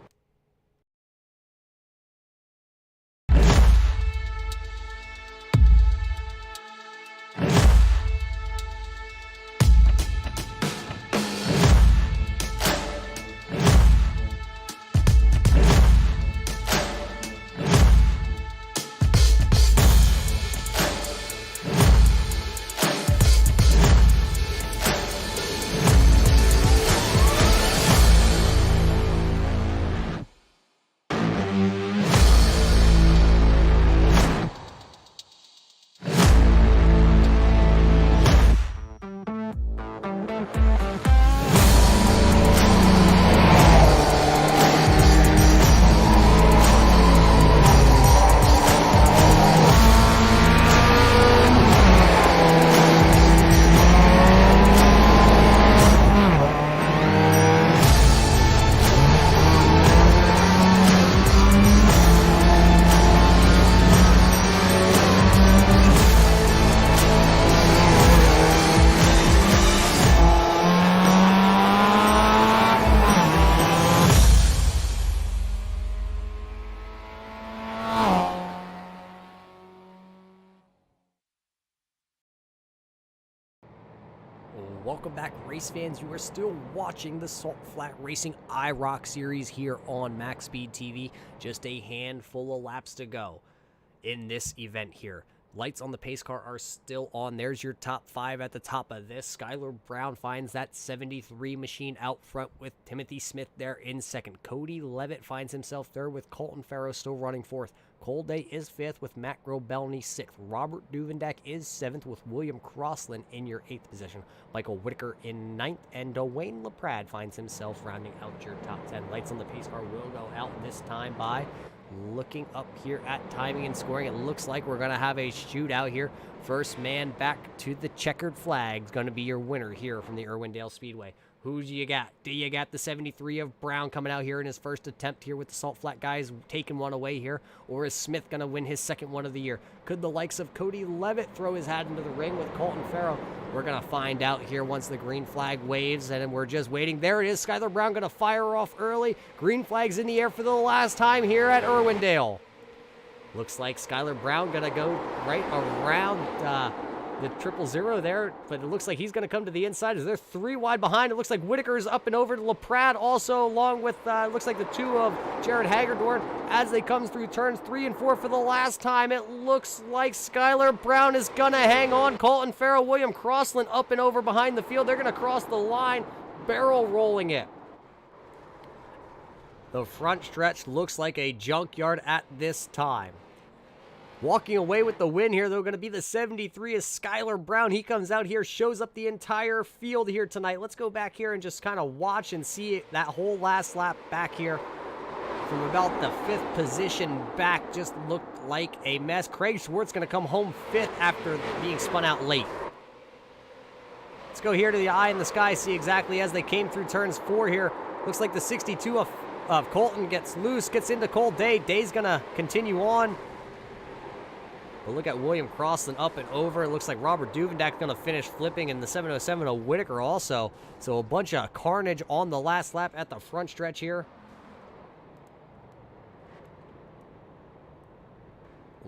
Welcome back, race fans. You are still watching the Salt Flat Racing IROC series here on MaxSpeedTV. Just a handful of laps to go in this event here. Lights on the pace car are still on. There's your top 5 at the top of this. Skylar Brown finds that 73 machine out front with Timothy Smith there in second. Cody Levitt finds himself third with Colton Farrow still running fourth. Cole Day is 5th with Matt Grobelny 6th. Robert Duvendak is 7th with William Crossland in your 8th position. Michael Whitaker in 9th, and Dwayne LaPrade finds himself rounding out your top 10. Lights on the pace car will go out this time by looking up here at timing and scoring. It looks like we're going to have a shootout here. First man back to the checkered flag is going to be your winner here from the Irwindale Speedway. Who do you got? Do you got the 73 of Brown coming out here in his first attempt here with the Salt Flat guys taking one away here? Or is Smith going to win his second one of the year? Could the likes of Cody Levitt throw his hat into the ring with Colton Farrow? We're going to find out here once the green flag waves, and we're just waiting. There it is. Skylar Brown going to fire off early. Green flag's in the air for the last time here at Irwindale. Looks like Skylar Brown going to go right around the 000 there, but it looks like he's going to come to the inside as they're 3 wide behind. It looks like Whitaker's up and over to LaPrade also, along with looks like the 2 of Jared Hagerdorn as they come through turns 3 and 4 for the last time. It looks like Skylar Brown is going to hang on. Colton Farrow, William Crossland up and over behind the field. They're going to cross the line, barrel rolling it. The front stretch looks like a junkyard at this time. Walking away with the win here, they're going to be the 73 is Skylar Brown. He comes out here, shows up the entire field here tonight. Let's go back here and just kind of watch and see that whole last lap back here. From about the 5th position back, just looked like a mess. Craig Schwartz going to come home 5th after being spun out late. Let's go here to the eye in the sky, see exactly as they came through turns 4 here. Looks like the 62 of Colton gets loose, gets into Cole Day. Day's going to continue on. But look at William Crossland up and over. It looks like Robert Duvendak going to finish flipping, and the 707 of Whitaker also. So a bunch of carnage on the last lap at the front stretch here.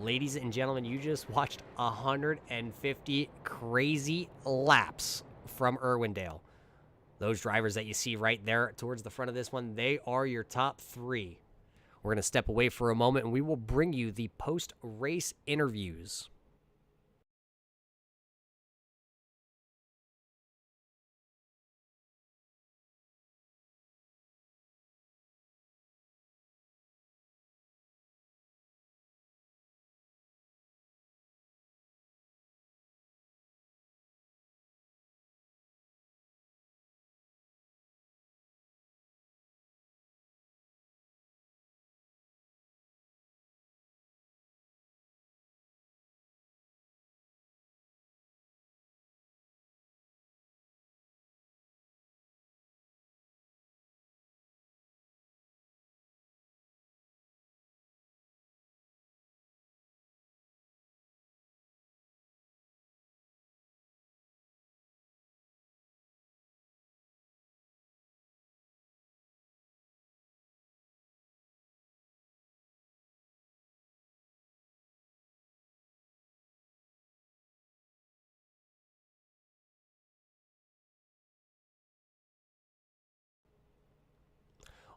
Ladies and gentlemen, you just watched 150 crazy laps from Irwindale. Those drivers that you see right there towards the front of this one, they are your top 3. We're going to step away for a moment, and we will bring you the post-race interviews.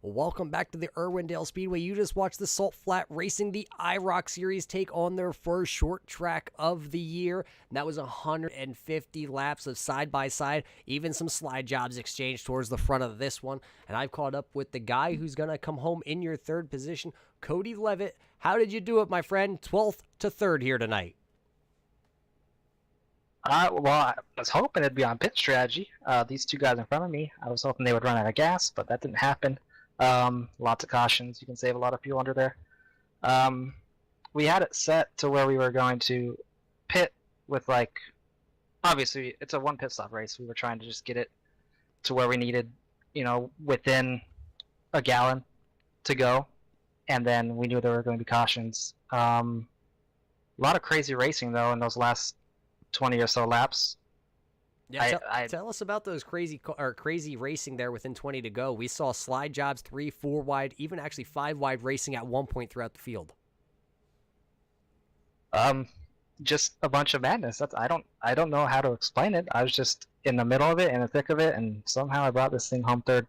Welcome back to the Irwindale Speedway. You just watched the Salt Flat Racing, the IROC Series, take on their first short track of the year. And that was 150 laps of side-by-side, even some slide jobs exchanged towards the front of this one. And I've caught up with the guy who's going to come home in your 3rd position, Cody Levitt. How did you do it, my friend? 12th to 3rd here tonight. Well, I was hoping it'd be on pit strategy. These 2 guys in front of me, I was hoping they would run out of gas, but that didn't happen. Lots of cautions. You can save a lot of fuel under there. We had it set to where we were going to pit with, like, obviously it's a 1 pit stop race. We were trying to just get it to where we needed, within a gallon to go, and then we knew there were going to be cautions. A lot of crazy racing though in those last 20 or so laps. Yeah, tell us about those crazy racing there within 20 to go. We saw slide jobs 3, 4 wide, even actually 5 wide racing at one point throughout the field. Just a bunch of madness. I don't know how to explain it. I was just in the middle of it, in the thick of it, and somehow I brought this thing home 3rd.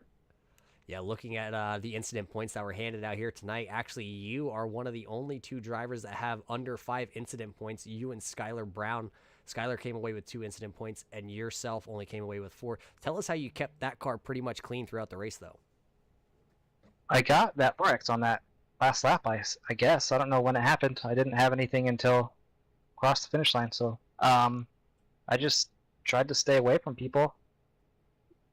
Yeah, looking at the incident points that were handed out here tonight, actually you are one of the only 2 drivers that have under 5 incident points. You and Skylar Brown. Skylar came away with 2 incident points, and yourself only came away with 4. Tell us how you kept that car pretty much clean throughout the race, though. I got that 4X on that last lap, I guess. I don't know when it happened. I didn't have anything until across the finish line, so I just tried to stay away from people.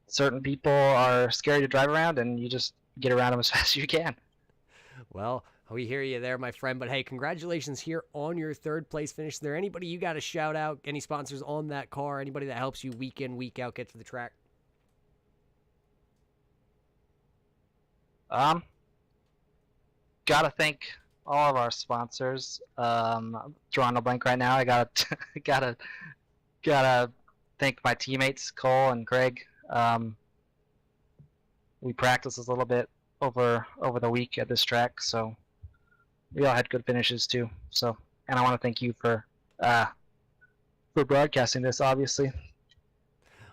Certain people are scary to drive around, and you just get around them as fast as you can. Well, we hear you there, my friend. But hey, congratulations here on your 3rd place finish. Is there anybody you got to shout out? Any sponsors on that car? Anybody that helps you week in, week out get to the track? Gotta thank all of our sponsors. I'm drawing a blank right now. I gotta thank my teammates Cole and Craig. We practiced a little bit over the week at this track, so we all had good finishes too. So, and I want to thank you for broadcasting this, obviously.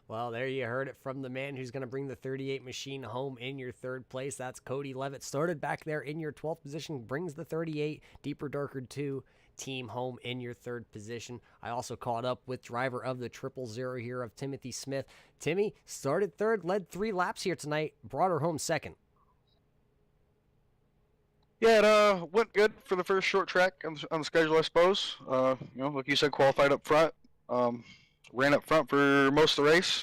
Well, there you heard it from the man who's going to bring the 38 machine home in your 3rd place. That's Cody Levitt. Started back there in your 12th position, brings the 38, Deeper Darker 2 team home in your 3rd position. I also caught up with driver of the 000 here of Timothy Smith. Timmy started 3rd, led 3 laps here tonight, brought her home 2nd. Yeah, it went good for the first short track on the schedule, I suppose. Like you said, qualified up front. Ran up front for most of the race.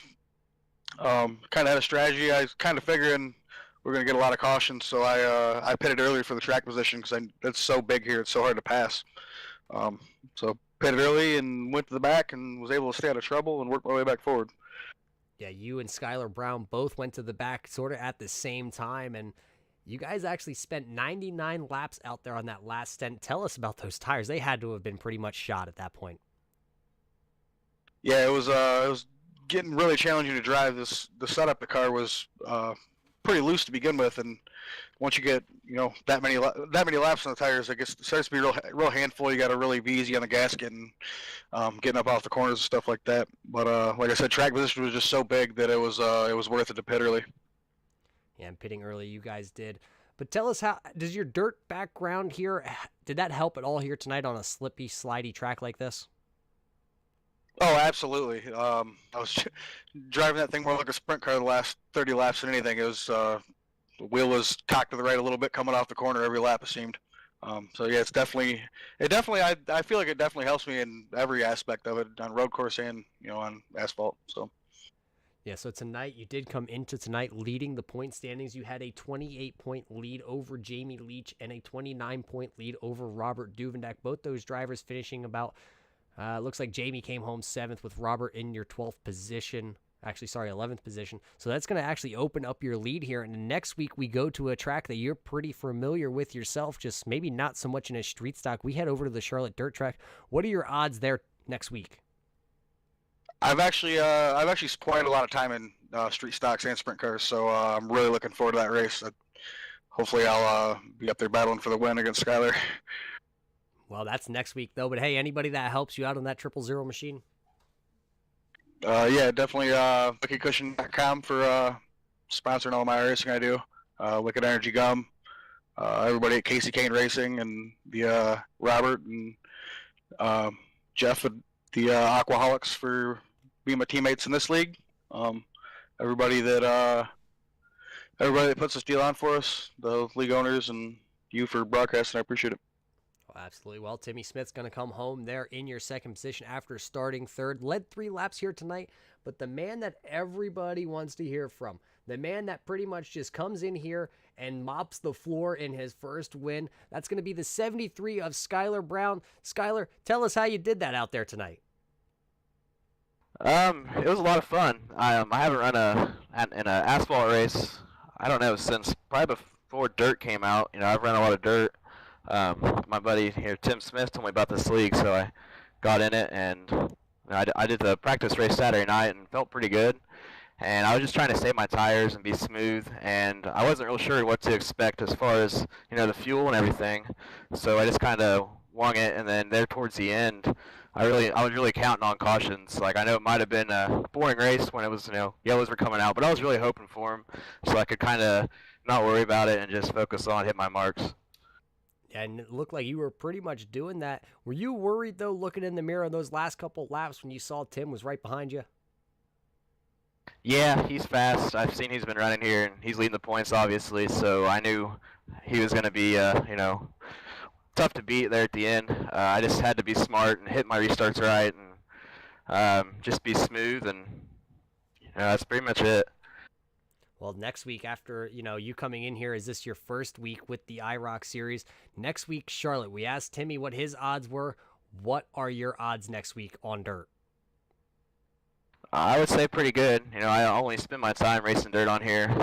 Kind of had a strategy. I was kind of figuring we're going to get a lot of cautions, so I pitted early for the track position because it's so big here. It's so hard to pass. So pitted early and went to the back and was able to stay out of trouble and work my way back forward. Yeah, you and Skylar Brown both went to the back sort of at the same time, and you guys actually spent 99 laps out there on that last stint. Tell us about those tires. They had to have been pretty much shot at that point. Yeah, it was getting really challenging to drive. The setup the car was pretty loose to begin with, and once you get that many laps on the tires, it starts to be real handful. You got to really be easy on the gas, getting up off the corners and stuff like that. But like I said, track position was just so big that it was worth it to pit early. Yeah, and pitting early you guys did. But tell us, how does your dirt background here, did that help at all here tonight on a slippy, slidey track like this? Oh, absolutely. I was driving that thing more like a sprint car the last 30 laps than anything. It was the wheel was cocked to the right a little bit coming off the corner every lap, it seemed. So yeah, I feel like it definitely helps me in every aspect of it, on road course and on asphalt. So. Yeah, so tonight, you did come into tonight leading the point standings. You had a 28-point lead over Jamie Leach and a 29-point lead over Robert Duvendak. Both those drivers finishing about, looks like Jamie came home 7th with Robert in your 12th position. Actually, sorry, 11th position. So that's going to actually open up your lead here. And next week, we go to a track that you're pretty familiar with yourself, just maybe not so much in a street stock. We head over to the Charlotte Dirt Track. What are your odds there next week? I've actually spent a lot of time in street stocks and sprint cars, so I'm really looking forward to that race. Hopefully, I'll be up there battling for the win against Skyler. Well, that's next week, though. But hey, anybody that helps you out on that 000 machine? Yeah, definitely. WickedCushion.com for sponsoring all my racing I do. Wicked Energy Gum. Everybody at Casey Kane Racing, and the Robert and Jeff at the Aquaholics for being my teammates in this league. Everybody that puts this deal on for us, the league owners, and you for broadcasting. I appreciate it. Oh, absolutely. Well, Timmy Smith's going to come home there in your second position after starting third. Led 3 laps here tonight, but the man that everybody wants to hear from, the man that pretty much just comes in here and mops the floor in his first win, that's going to be the 73 of Skyler Brown. Skyler, tell us how you did that out there tonight. It was a lot of fun. I haven't run an asphalt race, I don't know, since probably before dirt came out. I've run a lot of dirt. My buddy here, Tim Smith, told me about this league, so I got in it, and I did the practice race Saturday night and felt pretty good. And I was just trying to save my tires and be smooth, and I wasn't real sure what to expect as far as the fuel and everything. So I just kind of wung it, and then there towards the end, I was really counting on cautions. Like, I know it might have been a boring race when it was yellows were coming out, but I was really hoping for them so I could kind of not worry about it and just focus on hit my marks. And it looked like you were pretty much doing that. Were you worried, though, looking in the mirror on those last couple laps when you saw Tim was right behind you? Yeah, he's fast. I've seen he's been running here, and he's leading the points, obviously, so I knew he was going to be, tough to beat there at the end. I just had to be smart and hit my restarts right and just be smooth, and that's pretty much it. Well, next week after, you coming in here, is this your first week with the IROC series? Next week, Charlotte, we asked Timmy what his odds were. What are your odds next week on dirt? I would say pretty good. I only spend my time racing dirt on here.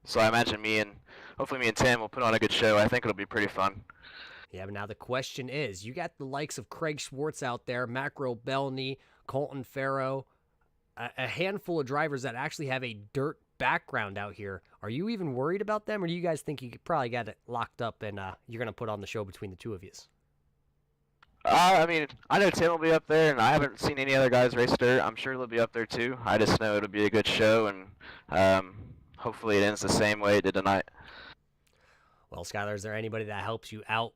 So I imagine hopefully me and Tim will put on a good show. I think it'll be pretty fun. Yeah, but now the question is, you got the likes of Craig Schwartz out there, Macro Belney, Colton Farrow, a handful of drivers that actually have a dirt background out here. Are you even worried about them, or do you guys think you probably got it locked up and you're going to put on the show between the two of you? I know Tim will be up there, and I haven't seen any other guys race dirt. I'm sure they'll be up there too. I just know it'll be a good show, and hopefully it ends the same way it did tonight. Well, Skyler, is there anybody that helps you out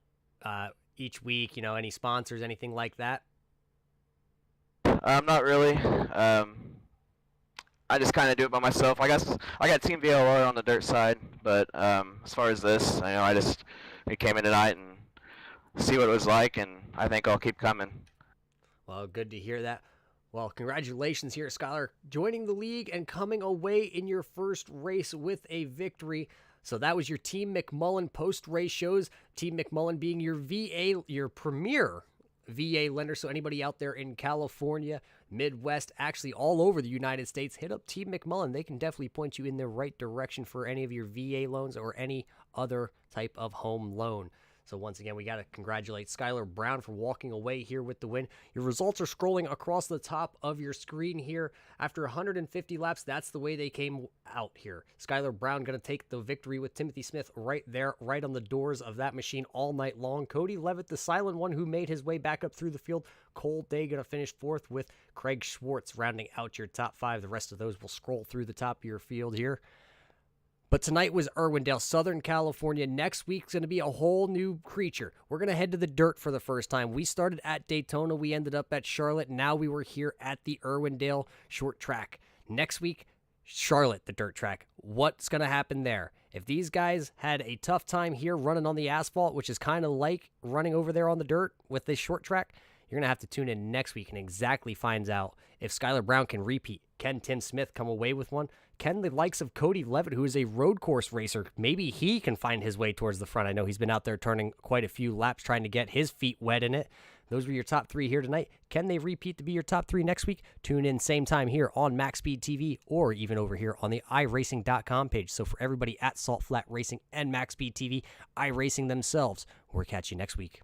each week? Any sponsors, anything like that? Not really. I just kind of do it by myself. I guess I got Team VLR on the dirt side, but as far as this, we came in tonight and see what it was like, and I think I'll keep coming. Well, good to hear that. Well, congratulations here, Skyler, joining the league and coming away in your first race with a victory. So that was your Team McMullen post-race shows. Team McMullen being your premier VA lender. So anybody out there in California, Midwest, actually all over the United States, hit up Team McMullen. They can definitely point you in the right direction for any of your VA loans or any other type of home loan. So once again, we got to congratulate Skylar Brown for walking away here with the win. Your results are scrolling across the top of your screen here. After 150 laps, that's the way they came out here. Skylar Brown going to take the victory with Timothy Smith right there, right on the doors of that machine all night long. Cody Levitt, the silent one who made his way back up through the field. Cole Day going to finish fourth with Craig Schwartz rounding out your top 5. The rest of those will scroll through the top of your field here. But tonight was Irwindale, Southern California. Next week's going to be a whole new creature. We're going to head to the dirt for the first time. We started at Daytona. We ended up at Charlotte. Now we were here at the Irwindale short track. Next week, Charlotte, the dirt track. What's going to happen there? If these guys had a tough time here running on the asphalt, which is kind of like running over there on the dirt with this short track, you're going to have to tune in next week and exactly find out if Skylar Brown can repeat. Can Tim Smith come away with one? Can the likes of Cody Levitt, who is a road course racer, maybe he can find his way towards the front? I know he's been out there turning quite a few laps trying to get his feet wet in it. Those were your top 3 here tonight. Can they repeat to be your top 3 next week? Tune in same time here on MaxSpeedTV or even over here on the iRacing.com page. So for everybody at Salt Flat Racing and MaxSpeedTV, iRacing themselves, we'll catch you next week.